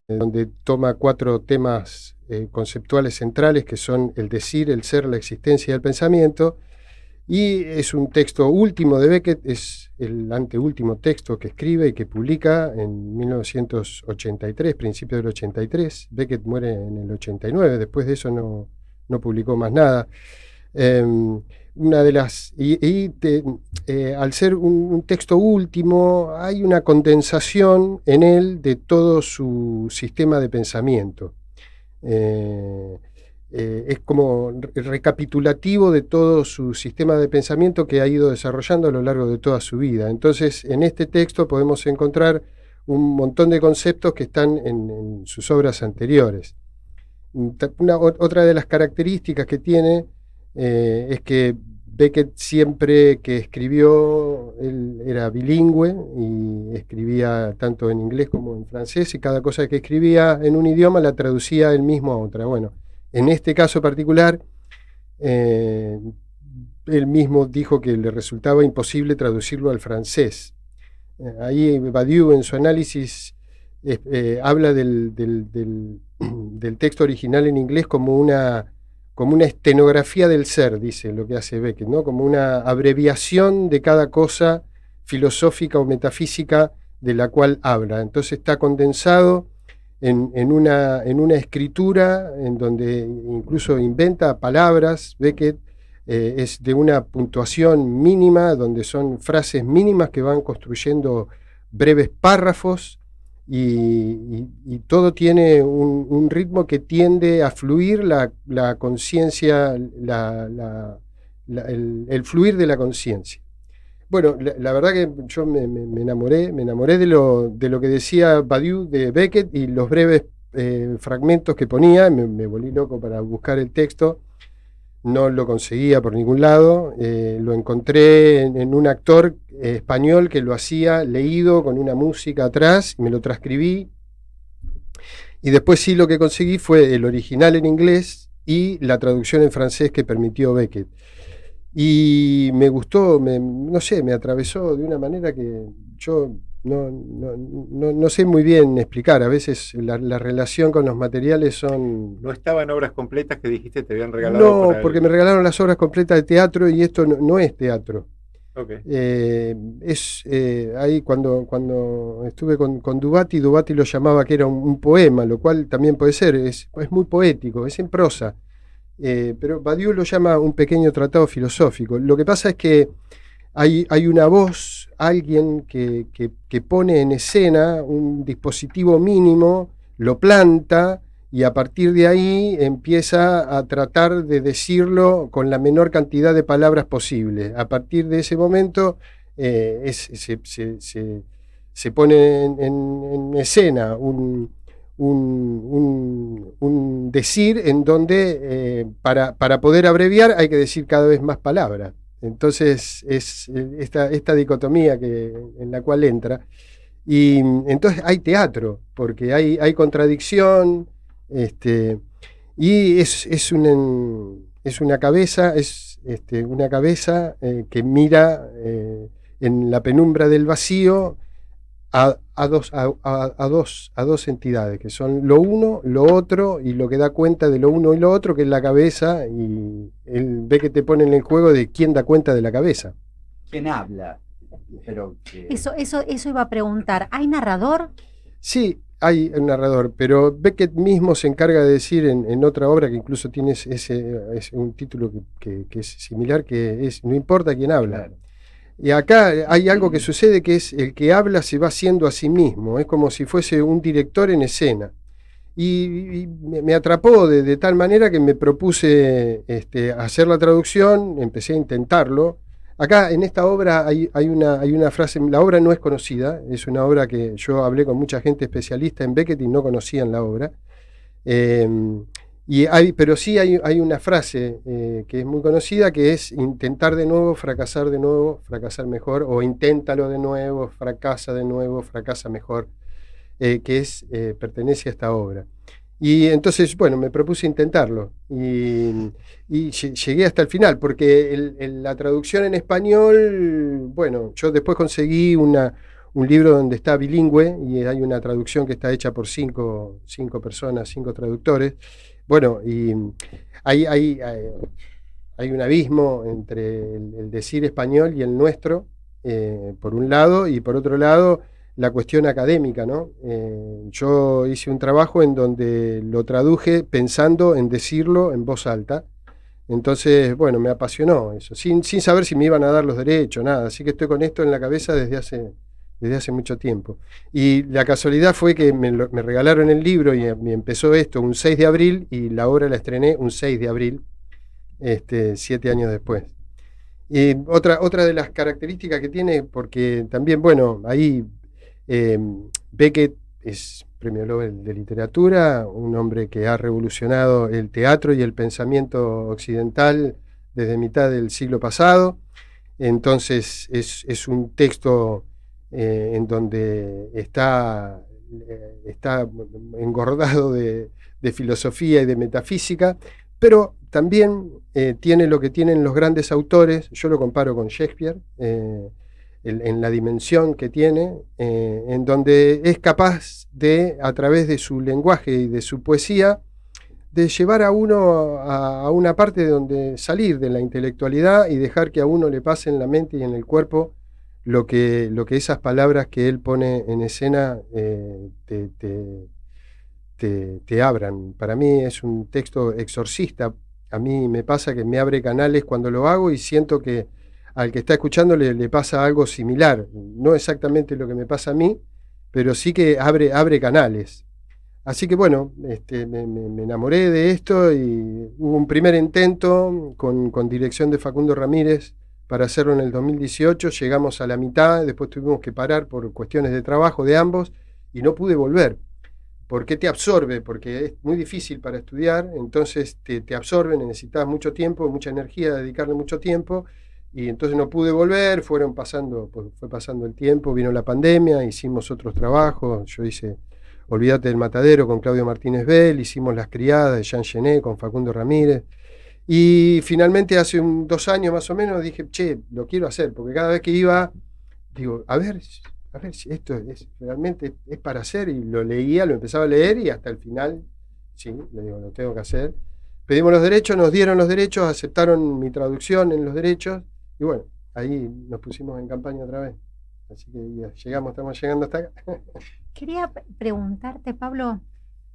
donde toma 4 temas conceptuales centrales, que son el decir, el ser, la existencia y el pensamiento. Y es un texto último de Beckett, es el anteúltimo texto que escribe y que publica en 1983, principios del 83. Beckett muere en el 89, después de eso no publicó más nada. Una de las al ser un texto último, hay una condensación en él de todo su sistema de pensamiento. es como recapitulativo de todo su sistema de pensamiento que ha ido desarrollando a lo largo de toda su vida. Entonces, en este texto podemos encontrar un montón de conceptos que están en sus obras anteriores. Otra de las características que tiene es que Beckett siempre que escribió, él era bilingüe y escribía tanto en inglés como en francés, y cada cosa que escribía en un idioma la traducía él mismo a otra. Bueno, en este caso particular, él mismo dijo que le resultaba imposible traducirlo al francés. Ahí Badiou en su análisis habla del texto original en inglés como una estenografía del ser, dice lo que hace Beckett, ¿no? Como una abreviación de cada cosa filosófica o metafísica de la cual habla. Entonces está condensado en una escritura en donde incluso inventa palabras. Beckett es de una puntuación mínima, donde son frases mínimas que van construyendo breves párrafos, y todo tiene un ritmo que tiende a fluir la conciencia, el fluir de la conciencia. Bueno, la verdad que yo me enamoré de lo que decía Badiou de Beckett y los breves fragmentos que ponía. Me volví loco para buscar el texto. No lo conseguía por ningún lado. Lo encontré en un actor español que lo hacía leído con una música atrás, me lo transcribí. Y después sí lo que conseguí fue el original en inglés y la traducción en francés que permitió Beckett. Y me gustó, no sé, me atravesó de una manera que yo no sé muy bien explicar. A veces la relación con los materiales son...
¿No estaban obras completas que dijiste te habían regalado?
No, porque me regalaron las obras completas de teatro y esto no es teatro.
Okay.
Ahí cuando estuve con Dubati lo llamaba que era un poema, lo cual también puede ser, es muy poético, es en prosa. Pero Badiou lo llama un pequeño tratado filosófico. Lo que pasa es que hay una voz, alguien que pone en escena un dispositivo mínimo, lo planta, y a partir de ahí empieza a tratar de decirlo con la menor cantidad de palabras posible. A partir de ese momento se pone en escena un decir en donde para poder abreviar hay que decir cada vez más palabras. Entonces es esta dicotomía en la cual entra. Y entonces hay teatro, porque hay contradicción, y es una cabeza, que mira en la penumbra del vacío a dos entidades, que son lo uno, lo otro, y lo que da cuenta de lo uno y lo otro, que es la cabeza, y él ve que te pone en el juego de quién da cuenta de la cabeza.
¿Quién habla? Pero
Eso iba a preguntar. ¿Hay narrador?
Sí, hay un narrador, pero Beckett mismo se encarga de decir en otra obra que incluso tiene un título que es similar, que es No importa quién habla.
Claro.
Y acá hay algo que sucede, que es el que habla se va haciendo a sí mismo, es como si fuese un director en escena. Y me atrapó de tal manera que me propuse hacer la traducción, empecé a intentarlo. Acá en esta obra hay una frase, la obra no es conocida, es una obra que yo hablé con mucha gente especialista en Beckett y no conocían la obra. Pero sí hay una frase que es muy conocida, que es intentar de nuevo, fracasar mejor, o inténtalo de nuevo, fracasa mejor, que pertenece a esta obra. Y entonces, bueno, me propuse intentarlo y llegué hasta el final, porque la traducción en español, bueno, yo después conseguí un libro donde está bilingüe y hay una traducción que está hecha por cinco personas, 5 traductores. Bueno, y hay un abismo entre el decir español y el nuestro, por un lado, y por otro lado, la cuestión académica, ¿no? Yo hice un trabajo en donde lo traduje pensando en decirlo en voz alta. Entonces, bueno, me apasionó eso, sin saber si me iban a dar los derechos, nada. Así que estoy con esto en la cabeza desde hace desde hace mucho tiempo. Y la casualidad fue que me regalaron el libro y empezó esto un 6 de abril y la obra la estrené un 6 de abril, 7 años después. Y otra de las características que tiene, porque también, bueno, ahí Beckett es premio Nobel de literatura, un hombre que ha revolucionado el teatro y el pensamiento occidental desde mitad del siglo pasado. Entonces es un texto en donde está engordado de filosofía y de metafísica, pero también tiene lo que tienen los grandes autores. Yo lo comparo con Shakespeare, en la dimensión que tiene, en donde es capaz de, a través de su lenguaje y de su poesía, de llevar a uno a una parte donde salir de la intelectualidad y dejar que a uno le pase en la mente y en el cuerpo lo que esas palabras que él pone en escena te abran. Para mí es un texto exorcista. A mí me pasa que me abre canales cuando lo hago y siento que al que está escuchando le pasa algo similar. No exactamente lo que me pasa a mí, pero sí que abre canales. Así que bueno, me enamoré de esto y hubo un primer intento con dirección de Facundo Ramírez para hacerlo en el 2018. Llegamos a la mitad, después tuvimos que parar por cuestiones de trabajo de ambos y no pude volver. Porque te absorbe, porque es muy difícil para estudiar, entonces te absorbe, necesitas mucho tiempo, mucha energía, dedicarle mucho tiempo, y entonces no pude volver, fue pasando el tiempo, vino la pandemia, hicimos otros trabajos, yo hice Olvídate del Matadero con Claudio Martínez Bell, hicimos Las Criadas de Jean Genet con Facundo Ramírez, y finalmente hace 2 años más o menos dije, lo quiero hacer, porque cada vez que iba, digo, a ver si esto realmente es para hacer, y lo leía, lo empezaba a leer y hasta el final, sí, le digo, lo tengo que hacer. Pedimos los derechos, nos dieron los derechos, aceptaron mi traducción en los derechos y bueno, ahí nos pusimos en campaña otra vez. Así que ya estamos llegando hasta acá.
Quería preguntarte, Pablo,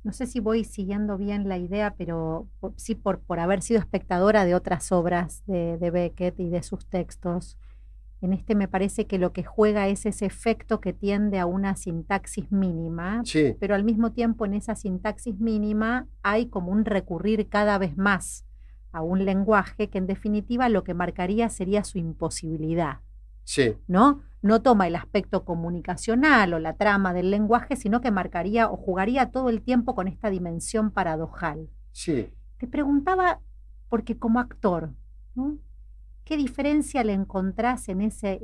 no sé si voy siguiendo bien la idea, pero sí por haber sido espectadora de otras obras de Beckett y de sus textos. En me parece que lo que juega es ese efecto que tiende a una sintaxis mínima,
sí,
pero al mismo tiempo en esa sintaxis mínima hay como un recurrir cada vez más a un lenguaje que en definitiva lo que marcaría sería su imposibilidad.
Sí.
¿No? No toma el aspecto comunicacional o la trama del lenguaje, sino que marcaría o jugaría todo el tiempo con esta dimensión paradojal.
Sí.
Te preguntaba, porque como actor, ¿no? ¿Qué diferencia le encontrás en ese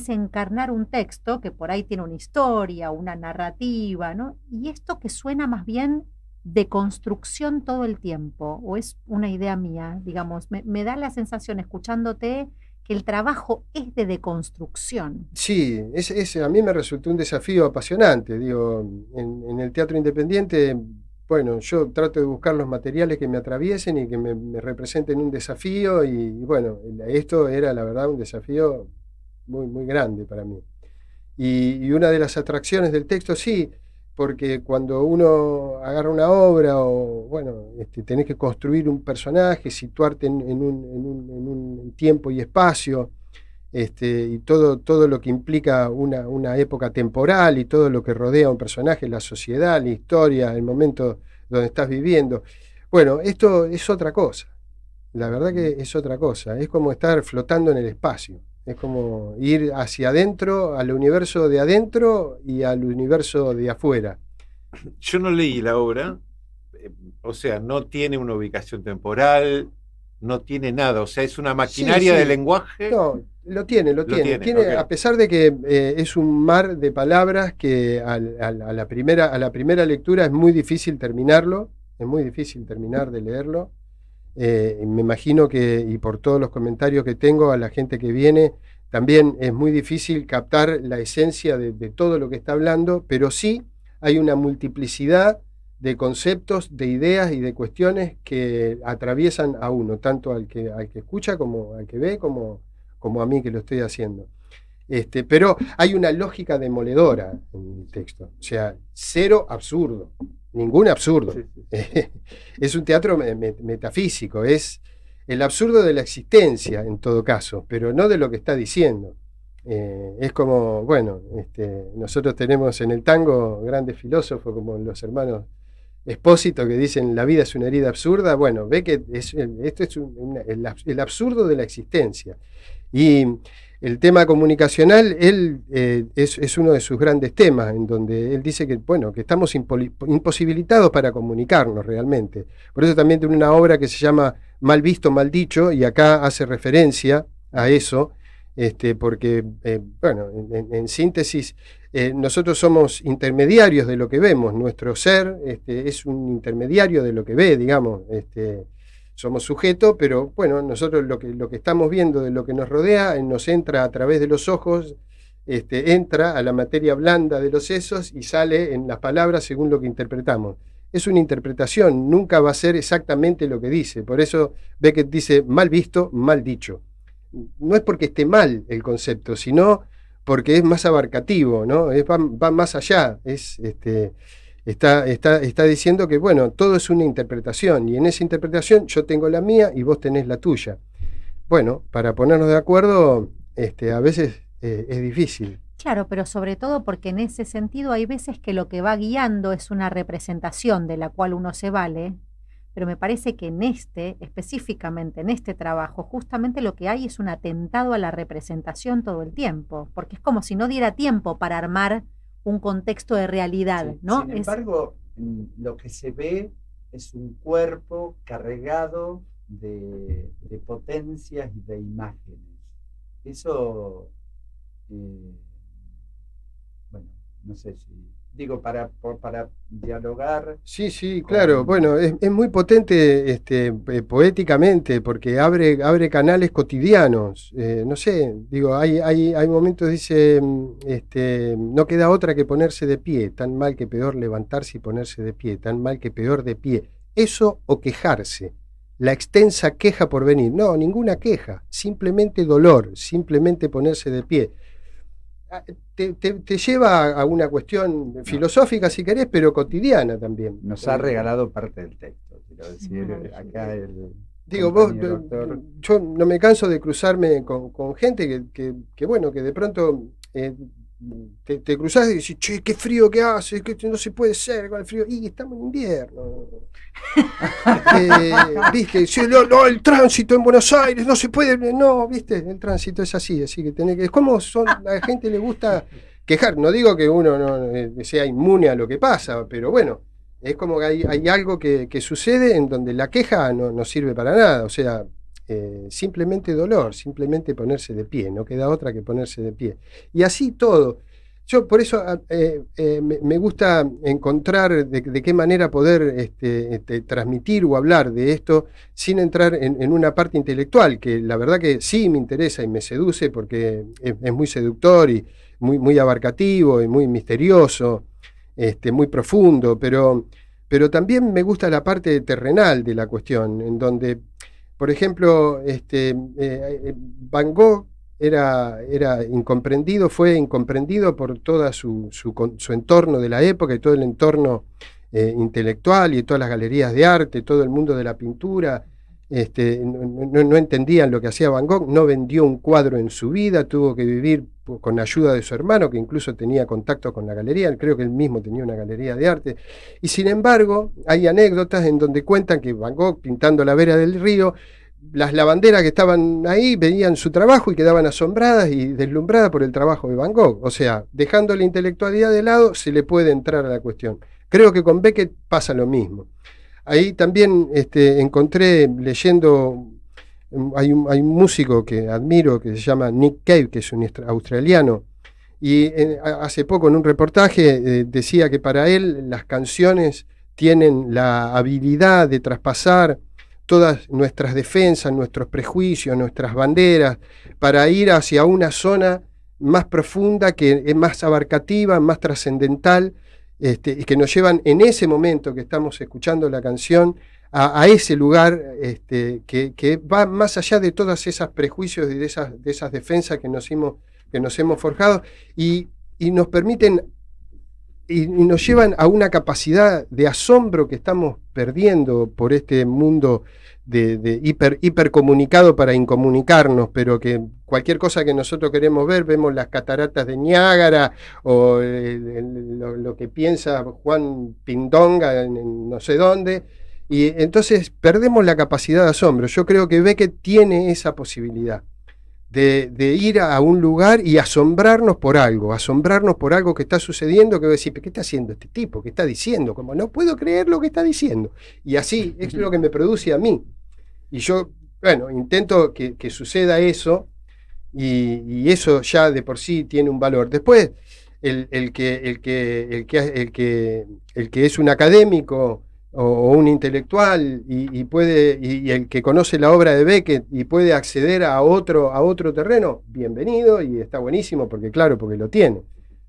encarnar un texto que por ahí tiene una historia, una narrativa, ¿no? Y esto que suena más bien de construcción todo el tiempo, o es una idea mía, digamos, me da la sensación escuchándote que el trabajo es de deconstrucción.
Sí, a mí me resultó un desafío apasionante. Digo, en el teatro independiente, bueno, yo trato de buscar los materiales que me atraviesen y que me representen un desafío y bueno, esto era la verdad un desafío muy, muy grande para mí. Y una de las atracciones del texto, sí, porque cuando uno agarra una obra o, bueno, tenés que construir un personaje, situarte en un tiempo y espacio, y todo lo que implica una época temporal y todo lo que rodea a un personaje, la sociedad, la historia, el momento donde estás viviendo. Bueno, esto es otra cosa. La verdad que es otra cosa. Es como estar flotando en el espacio. Es como ir hacia adentro, al universo de adentro y al universo de afuera.
Yo no leí la obra, o sea, no tiene una ubicación temporal, no tiene nada, o sea, es una maquinaria de lenguaje.
No, lo tiene.
Okay.
A pesar de que es un mar de palabras que a la primera lectura es muy difícil terminarlo, es muy difícil terminar de leerlo. Me imagino que, y por todos los comentarios que tengo a la gente que viene, también es muy difícil captar la esencia de todo lo que está hablando, pero sí hay una multiplicidad de conceptos, de ideas y de cuestiones que atraviesan a uno, tanto al que escucha como al que ve, como a mí que lo estoy haciendo. Pero hay una lógica demoledora en el texto, o sea, cero absurdo, ningún absurdo. Sí. Es un teatro metafísico, es el absurdo de la existencia en todo caso, pero no de lo que está diciendo. Es como, bueno, nosotros tenemos en el tango grandes filósofos como los hermanos Espósito que dicen la vida es una herida absurda. Bueno, ve que esto es el absurdo de la existencia. Y el tema comunicacional, él es uno de sus grandes temas, en donde él dice que, bueno, que estamos imposibilitados para comunicarnos realmente. Por eso también tiene una obra que se llama Mal visto, mal dicho, y acá hace referencia a eso, porque, bueno, en síntesis, nosotros somos intermediarios de lo que vemos. Nuestro ser es un intermediario de lo que ve, digamos. Somos sujetos, pero bueno, nosotros lo que estamos viendo de lo que nos rodea nos entra a través de los ojos, entra a la materia blanda de los sesos y sale en las palabras según lo que interpretamos. Es una interpretación, nunca va a ser exactamente lo que dice. Por eso Beckett dice mal visto, mal dicho. No es porque esté mal el concepto, sino porque es más abarcativo, ¿no? Va más allá. Está diciendo que, bueno, todo es una interpretación, y en esa interpretación yo tengo la mía y vos tenés la tuya. Bueno, para ponernos de acuerdo, a veces es difícil.
Claro, pero sobre todo porque en ese sentido hay veces que lo que va guiando es una representación de la cual uno se vale, pero me parece que específicamente en este trabajo, justamente lo que hay es un atentado a la representación todo el tiempo, porque es como si no diera tiempo para armar un contexto de realidad,
Sí.
¿no?
Sin embargo, lo que se ve es un cuerpo cargado de potencias y de imágenes. Eso, bueno, no sé si... Digo, para dialogar.
Sí, claro. Bueno, es muy potente poéticamente, porque abre canales cotidianos. No sé, digo, hay momentos, dice, no queda otra que ponerse de pie, tan mal que peor levantarse y ponerse de pie, tan mal que peor de pie. Eso o quejarse, la extensa queja por venir. No, ninguna queja, simplemente dolor, simplemente ponerse de pie. Te lleva a una cuestión filosófica, si querés, pero cotidiana también.
Nos ha regalado parte del texto, quiero decir, acá el...
Digo, yo no me canso de cruzarme con gente que bueno, que de pronto te cruzás y decís, che, qué frío que hace, que no se puede ser con el frío. Y estamos en invierno. ¿Viste? No, el tránsito en Buenos Aires no se puede. No, ¿viste? El tránsito es así que tenés que. Es como a la gente le gusta quejar. No digo que uno no sea inmune a lo que pasa, pero bueno, es como que hay algo que sucede en donde la queja no sirve para nada. O sea, simplemente dolor, simplemente ponerse de pie, no queda otra que ponerse de pie. Y así todo. Yo por eso me gusta encontrar de qué manera poder transmitir o hablar de esto sin entrar en una parte intelectual, que la verdad que sí me interesa y me seduce porque es muy seductor y muy abarcativo y muy misterioso, muy profundo, pero también me gusta la parte terrenal de la cuestión, en donde, por ejemplo, Van Gogh fue incomprendido por todo su entorno de la época y todo el entorno intelectual y todas las galerías de arte, todo el mundo de la pintura. No entendían lo que hacía Van Gogh, no vendió un cuadro en su vida, tuvo que vivir con ayuda de su hermano, que incluso tenía contacto con la galería, creo que él mismo tenía una galería de arte, y sin embargo hay anécdotas en donde cuentan que Van Gogh, pintando la vera del río, las lavanderas que estaban ahí veían su trabajo y quedaban asombradas y deslumbradas por el trabajo de Van Gogh. O sea, dejando la intelectualidad de lado, se le puede entrar a la cuestión. Creo que con Beckett pasa lo mismo. Ahí también encontré leyendo, hay un músico que admiro que se llama Nick Cave, que es un australiano, y hace poco en un reportaje decía que para él las canciones tienen la habilidad de traspasar todas nuestras defensas, nuestros prejuicios, nuestras banderas, para ir hacia una zona más profunda, que es más abarcativa, más trascendental, y que nos llevan en ese momento que estamos escuchando la canción a ese lugar que va más allá de todos esos prejuicios y de esas defensas que nos hemos forjado y nos permiten y nos llevan a una capacidad de asombro que estamos perdiendo por este mundo hipercomunicado para incomunicarnos, pero que cualquier cosa que nosotros queremos ver, vemos las cataratas de Niágara o lo que piensa Juan Pindonga en no sé dónde, y entonces perdemos la capacidad de asombro. Yo creo que Beckett tiene esa posibilidad de ir a un lugar y asombrarnos por algo que está sucediendo, que voy a decir, ¿qué está haciendo este tipo? ¿Qué está diciendo? Como no puedo creer lo que está diciendo. Y así es lo que me produce a mí. Y yo, bueno, intento que suceda eso, y eso ya de por sí tiene un valor. Después, el que es un académico o un intelectual y el que conoce la obra de Beckett y puede acceder a otro terreno, bienvenido, y está buenísimo porque lo tiene.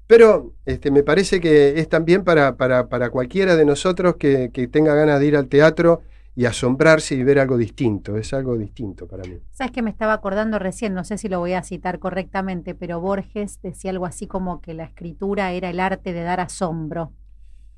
Pero me parece que es también para cualquiera de nosotros que tenga ganas de ir al teatro y asombrarse y ver algo distinto. Es algo distinto para mí.
¿Sabes que me estaba acordando recién? No sé si lo voy a citar correctamente, pero Borges decía algo así como que la escritura era el arte de dar asombro,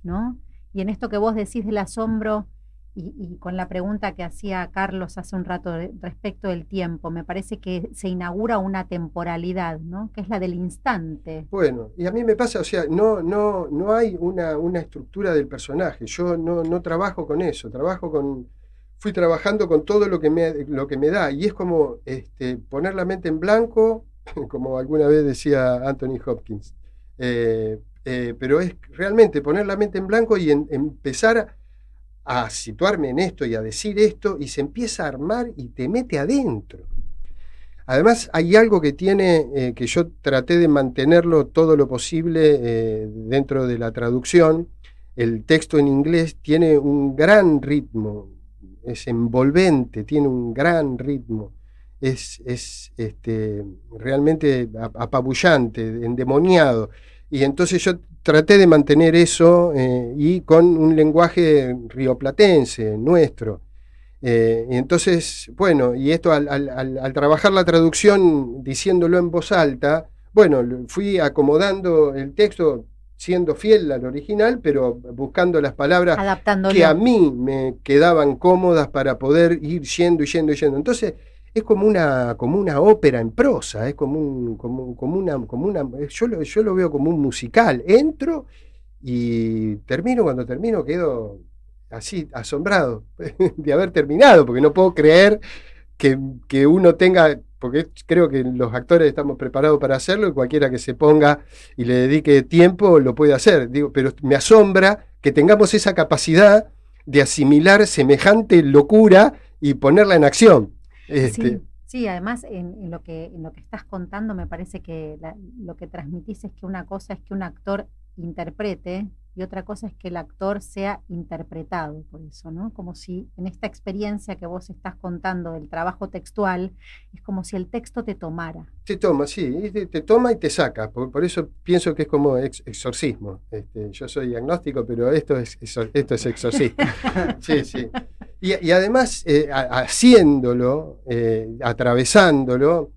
¿no? Y en esto que vos decís del asombro y con la pregunta que hacía Carlos hace un rato respecto del tiempo, me parece que se inaugura una temporalidad, ¿no? Que es la del instante.
Bueno, y a mí me pasa, o sea, no hay una estructura del personaje. Yo no trabajo con eso, fui trabajando con todo lo que me da, y es como poner la mente en blanco, como alguna vez decía Anthony Hopkins. Pero es realmente poner la mente en blanco y empezar a situarme en esto y a decir esto, y se empieza a armar y te mete adentro. Además, hay algo que tiene, que yo traté de mantenerlo todo lo posible dentro de la traducción. El texto en inglés tiene un gran ritmo, es envolvente, tiene un gran ritmo, es realmente apabullante, endemoniado. Y entonces yo traté de mantener eso y con un lenguaje rioplatense, nuestro. Y entonces, bueno, y esto al trabajar la traducción diciéndolo en voz alta, bueno, fui acomodando el texto siendo fiel al original, pero buscando las palabras que a mí me quedaban cómodas para poder ir yendo y yendo y yendo. Entonces, es como una ópera en prosa, es como una yo lo veo como un musical. Entro y cuando termino quedo así asombrado de haber terminado, porque no puedo creer que uno tenga, porque creo que los actores estamos preparados para hacerlo, y cualquiera que se ponga y le dedique tiempo lo puede hacer. Pero me asombra que tengamos esa capacidad de asimilar semejante locura y ponerla en acción.
Sí, además en lo que estás contando me parece que lo que transmitís es que una cosa es que un actor interprete y otra cosa es que el actor sea interpretado por eso, ¿no? Como si en esta experiencia que vos estás contando del trabajo textual, es como si el texto te tomara.
Te toma, sí, te toma y te saca. Por eso pienso que es como exorcismo. Yo soy agnóstico, pero esto es exorcismo. Sí, sí. Y además, haciéndolo, atravesándolo,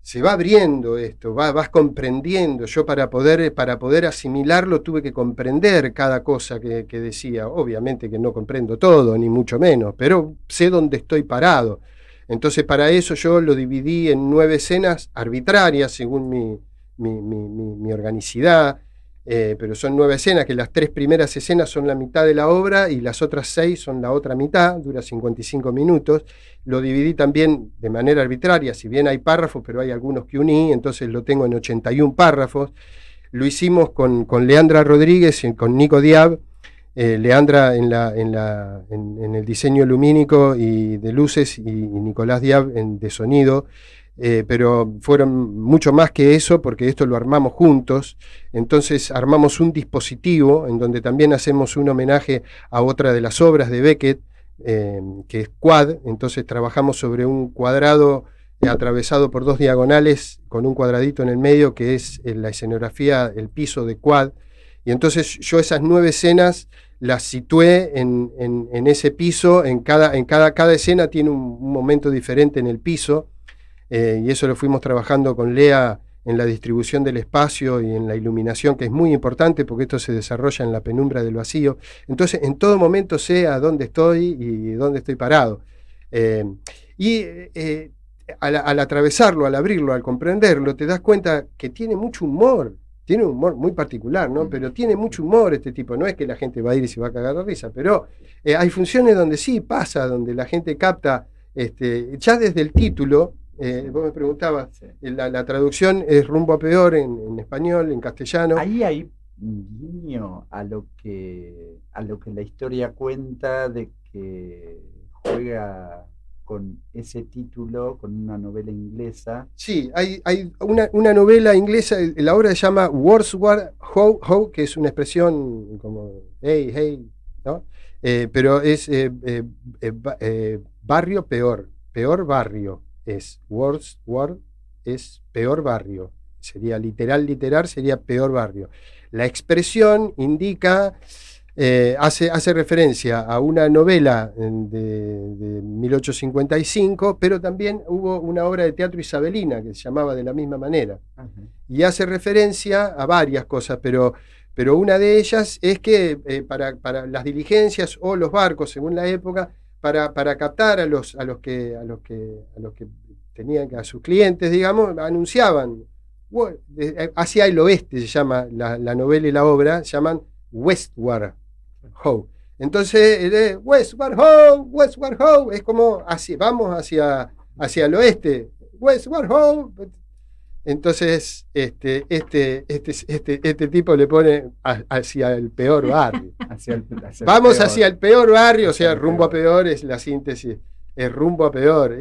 se va abriendo esto, vas comprendiendo. Yo para poder asimilarlo tuve que comprender cada cosa que decía. Obviamente que no comprendo todo, ni mucho menos, pero sé dónde estoy parado. Entonces para eso yo lo dividí en 9 escenas arbitrarias según mi organicidad, pero son 9 escenas, que las 3 primeras escenas son la mitad de la obra y las otras 6 son la otra mitad, dura 55 minutos. Lo dividí también de manera arbitraria, si bien hay párrafos, pero hay algunos que uní, entonces lo tengo en 81 párrafos. Lo hicimos con Leandra Rodríguez y con Nico Diab. Leandra en el diseño lumínico y de luces, y Nicolás Diab de sonido. Pero fueron mucho más que eso, porque esto lo armamos juntos. Entonces armamos un dispositivo en donde también hacemos un homenaje a otra de las obras de Beckett, que es Quad. Entonces trabajamos sobre un cuadrado atravesado por 2 diagonales con un cuadradito en el medio, que es la escenografía, el piso de Quad. Y entonces yo esas 9 escenas las situé en ese piso. Cada escena tiene un momento diferente en el piso. Y eso lo fuimos trabajando con Lea en la distribución del espacio y en la iluminación, que es muy importante porque esto se desarrolla en la penumbra del vacío. Entonces, en todo momento sé a dónde estoy y dónde estoy parado. Al atravesarlo, al abrirlo, al comprenderlo, te das cuenta que tiene mucho humor. Tiene un humor muy particular, ¿no? Pero tiene mucho humor este tipo. No es que la gente va a ir y se va a cagar de risa, pero hay funciones donde sí pasa, donde la gente capta, ya desde el título. Vos me preguntabas, la traducción es Rumbo a Peor en español, en castellano.
Ahí hay un guiño a lo que la historia cuenta de que juega con ese título, con una novela inglesa.
Sí, hay una novela inglesa, la obra se llama Wordsworth How, que es una expresión como hey, ¿no? Pero es barrio peor barrio, es Wordsworth, es peor barrio, sería literal sería peor barrio. La expresión indica... hace referencia a una novela de 1855, pero también hubo una obra de teatro isabelina que se llamaba de la misma manera. Uh-huh. Y hace referencia a varias cosas, pero una de ellas es que para las diligencias o los barcos, según la época, para captar a los que tenían, a sus clientes, digamos, anunciaban hacia el oeste, se llama la novela y la obra, se llaman Westward Ho. Entonces, Westward Ho, es como vamos hacia el oeste, Westward Ho. Entonces, este tipo le pone hacia el peor barrio. Vamos hacia el peor barrio, o sea, rumbo a peor es la síntesis, es rumbo a peor.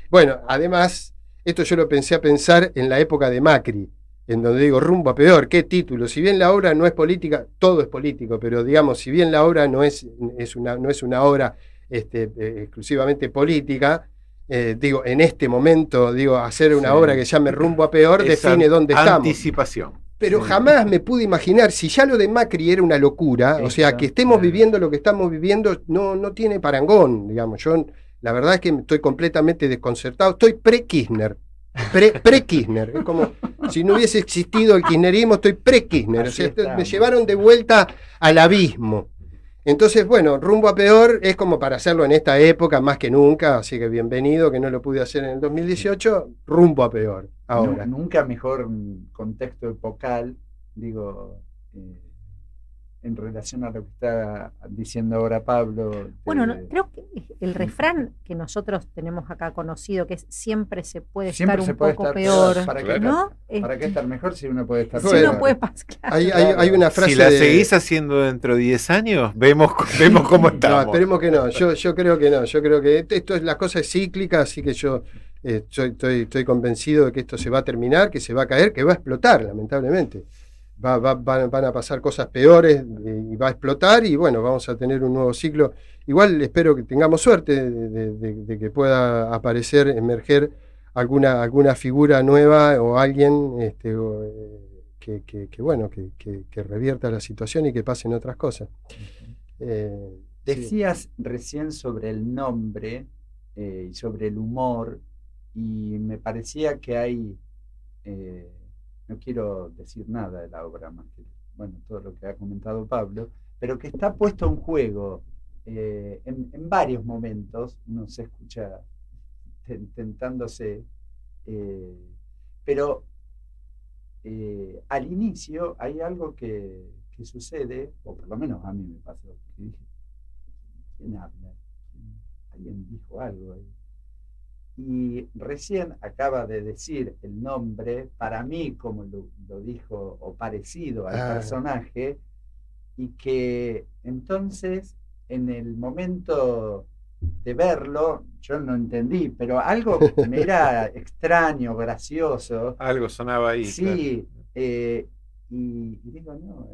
Bueno, además, esto yo lo pensé a pensar en la época de Macri, en donde digo rumbo a peor, ¿qué título? Si bien la obra no es política, todo es político, pero digamos, si bien la obra no es una obra exclusivamente política, digo, en este momento, hacer una obra que llame Rumbo a Peor define dónde estamos.
Anticipación.
Pero jamás me pude imaginar, si ya lo de Macri era una locura, o sea, que estemos viviendo lo que estamos viviendo, no tiene parangón, digamos. Yo, la verdad es que estoy completamente desconcertado, estoy pre-Kirchner. Pre-Kirchner, es como si no hubiese existido el kirchnerismo, estoy pre-Kirchner, o sea, me llevaron de vuelta al abismo. Entonces, bueno, Rumbo a Peor es como para hacerlo en esta época más que nunca, así que bienvenido, que no lo pude hacer en el 2018, Rumbo a Peor, ahora.
Nunca mejor contexto epocal, digo, en relación a lo que está diciendo ahora Pablo.
Bueno, creo que el refrán que nosotros tenemos acá conocido, que es siempre se puede estar un poco peor, ¿no?
¿Para qué estar mejor si uno puede estar
peor? Si uno puede pasar, claro.
Hay una frase.
Si la seguís haciendo dentro de 10 años, vemos cómo estamos.
No, esperemos que no. Yo creo que no. Yo creo que la cosa es cíclica, así que yo estoy convencido de que esto se va a terminar, que se va a caer, que va a explotar, lamentablemente. Van a pasar cosas peores y va a explotar y bueno, vamos a tener un nuevo ciclo. Igual espero que tengamos suerte de que pueda aparecer, emerger alguna figura nueva o alguien que revierta la situación y que pasen otras cosas.
Decías recién sobre el nombre y sobre el humor, y me parecía que hay... no quiero decir nada de la obra más que todo lo que ha comentado Pablo, pero que está puesto en juego en varios momentos. Uno se escucha tentándose, pero al inicio hay algo que sucede, o por lo menos a mí me pasó, que dije, ¿quién habla? ¿Alguien dijo algo ahí? Y recién acaba de decir el nombre, para mí, como lo dijo, o parecido al personaje, y que entonces, en el momento de verlo, yo no entendí, pero algo me era extraño, gracioso.
Algo sonaba ahí.
Sí, claro. Y digo, no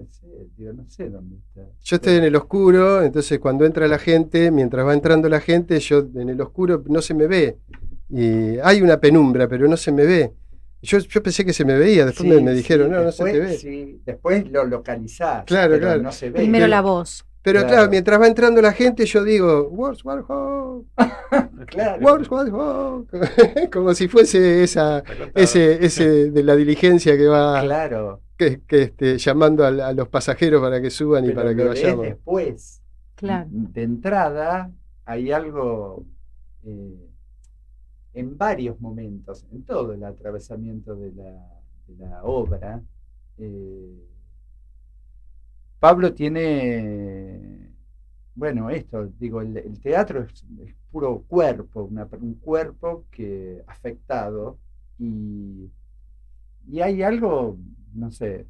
sé dónde está.
Yo estoy en el oscuro, entonces cuando entra la gente, mientras va entrando la gente, yo en el oscuro no se me ve. Y hay una penumbra, pero no se me ve. Yo pensé que se me veía, después me dijeron, no se te ve.
Sí, después lo localizás,
claro.
No se ve.
Primero la voz.
Pero claro, mientras va entrando la gente, yo digo, Wordsworth Ho.
Claro.
Wordsworth Ho. Como si fuese ese de la diligencia que va llamando a los pasajeros para que suban y para que vayamos.
Después,
claro.
De entrada, hay algo en varios momentos, en todo el atravesamiento de la obra, Pablo tiene, bueno, esto, digo, el teatro es puro cuerpo, un cuerpo que afectado, y hay algo, no sé,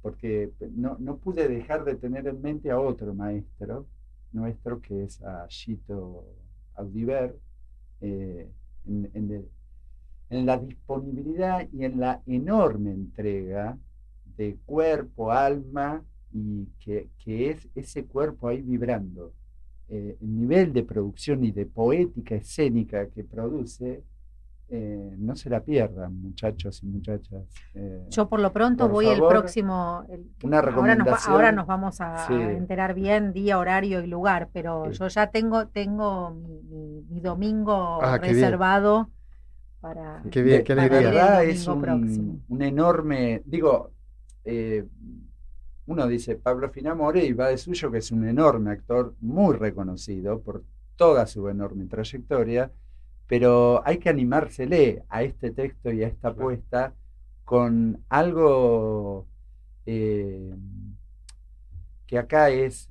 porque no pude dejar de tener en mente a otro maestro nuestro, que es a Gito Audiver, en la disponibilidad y en la enorme entrega de cuerpo, alma, y que es ese cuerpo ahí vibrando. El nivel de producción y de poética escénica que produce, no se la pierdan, muchachos y muchachas.
Yo por lo pronto
por
voy
favor,
el próximo,
una recomendación.
Ahora nos vamos a
Sí.
enterar bien día, horario y lugar, pero
Sí.
yo ya tengo mi domingo
Qué bien.
reservado para,
Qué bien, qué
para ir
alegría.
el
Es
domingo próximo.
un enorme, digo, uno dice Pablo Finamore y va de suyo, que es un enorme actor, muy reconocido por toda su enorme trayectoria, pero hay que animársele a este texto y a esta apuesta con algo que acá es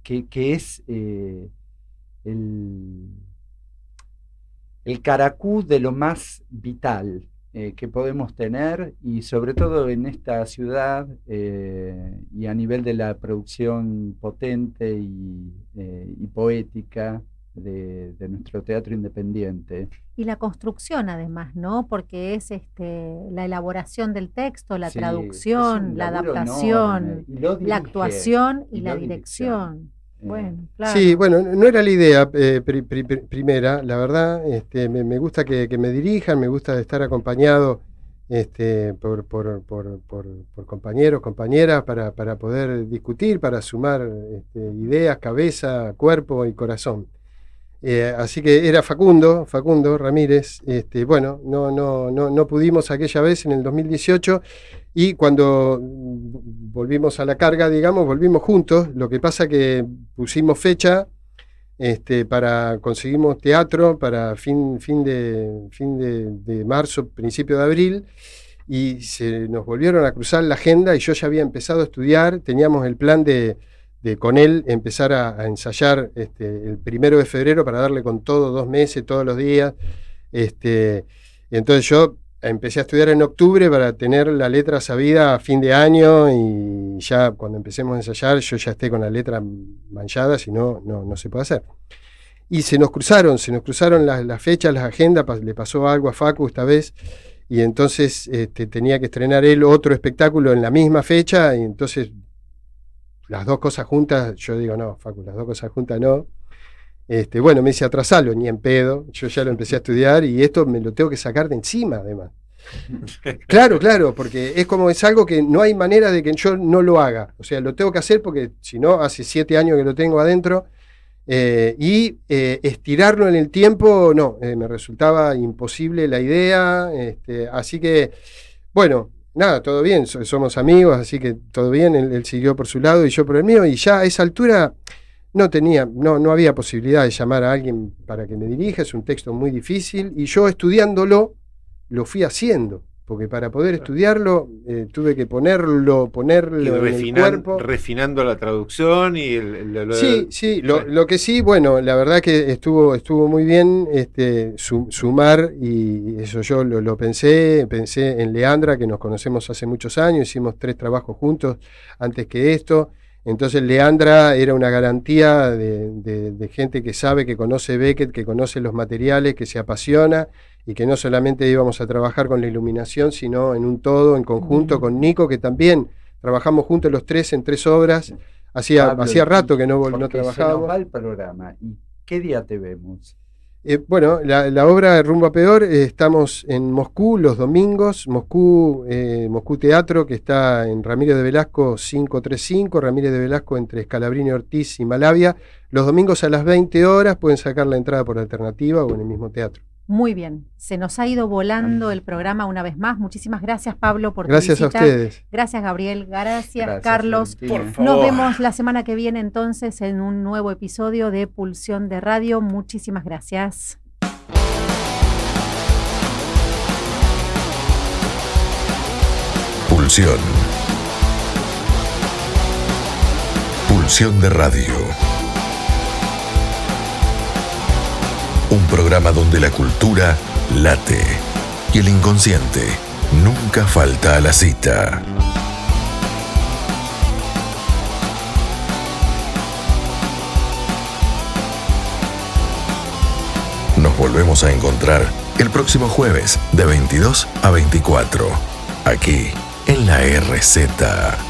que es el caracú de lo más vital que podemos tener, y sobre todo en esta ciudad, y a nivel de la producción potente y poética de nuestro teatro independiente.
Y la construcción además, ¿no? Porque es la elaboración del texto, la
Sí,
traducción,
es un
la
laburo
adaptación,
enorme, y lo
la
dirige,
actuación y
y
la
lo
dirección. Bueno, claro.
Sí, bueno, no era la idea primera, la verdad. Me gusta que me dirijan, me gusta estar acompañado por compañeros, compañeras, para poder discutir, para sumar ideas, cabeza, cuerpo y corazón. Así que era Facundo Ramírez. Bueno, no pudimos aquella vez en el 2018, y cuando volvimos a la carga, digamos, volvimos juntos. Lo que pasa que pusimos fecha, conseguimos teatro para fin de marzo, principio de abril, y se nos volvieron a cruzar la agenda, y yo ya había empezado a estudiar. Teníamos el plan de con él empezar a ensayar el 1 de febrero para darle con todo 2 meses, todos los días. Entonces yo empecé a estudiar en octubre para tener la letra sabida a fin de año, y ya cuando empecemos a ensayar yo ya esté con la letra manchada, si no se puede hacer. Y se nos cruzaron las fechas, las agendas, le pasó algo a Facu esta vez, y entonces tenía que estrenar él otro espectáculo en la misma fecha, y entonces las dos cosas juntas, yo digo, no, Facu, las dos cosas juntas no. Bueno, me dice, atrasalo, ni en pedo. Yo ya lo empecé a estudiar, y esto me lo tengo que sacar de encima, además. Claro, porque es algo que no hay manera de que yo no lo haga. O sea, lo tengo que hacer porque si no, hace 7 años que lo tengo adentro. Estirarlo en el tiempo, no, me resultaba imposible la idea. Así que, bueno, nada, todo bien, somos amigos, así que todo bien. Él siguió por su lado y yo por el mío, y ya a esa altura no había posibilidad de llamar a alguien para que me dirija. Es un texto muy difícil, y yo estudiándolo lo fui haciendo, porque para poder estudiarlo tuve que ponerlo
Y
en el cuerpo.
refinando la traducción y
Sí, lo que sí, bueno, la verdad que estuvo muy bien sumar, y eso yo lo pensé en Leandra, que nos conocemos hace muchos años, hicimos 3 trabajos juntos antes que esto. Entonces Leandra era una garantía de gente que sabe, que conoce Beckett, que conoce los materiales, que se apasiona, y que no solamente íbamos a trabajar con la iluminación, sino en un todo, en conjunto con Nico, que también trabajamos juntos los 3 en 3 obras. Hacía rato que no trabajábamos.
Se nos va el programa. ¿Y qué día te vemos?
Bueno, la obra Rumbo a Peor, estamos en Moscú los domingos, Moscú Teatro, que está en Ramírez de Velasco 535, Ramírez de Velasco entre Scalabrini Ortiz y Malavia. Los domingos a las 20 horas pueden sacar la entrada por alternativa o en el mismo teatro.
Muy bien, se nos ha ido volando el programa una vez más. Muchísimas gracias, Pablo, por tu
Gracias a
visita.
ustedes.
Gracias, Gabriel. Gracias,
Gracias,
Carlos.
Valentina.
Por favor.
Nos vemos la semana que viene entonces en un nuevo episodio de Pulsión de Radio. Muchísimas gracias.
Pulsión. Pulsión de Radio. Un programa donde la cultura late y el inconsciente nunca falta a la cita. Nos volvemos a encontrar el próximo jueves de 22 a 24, aquí en la RZ.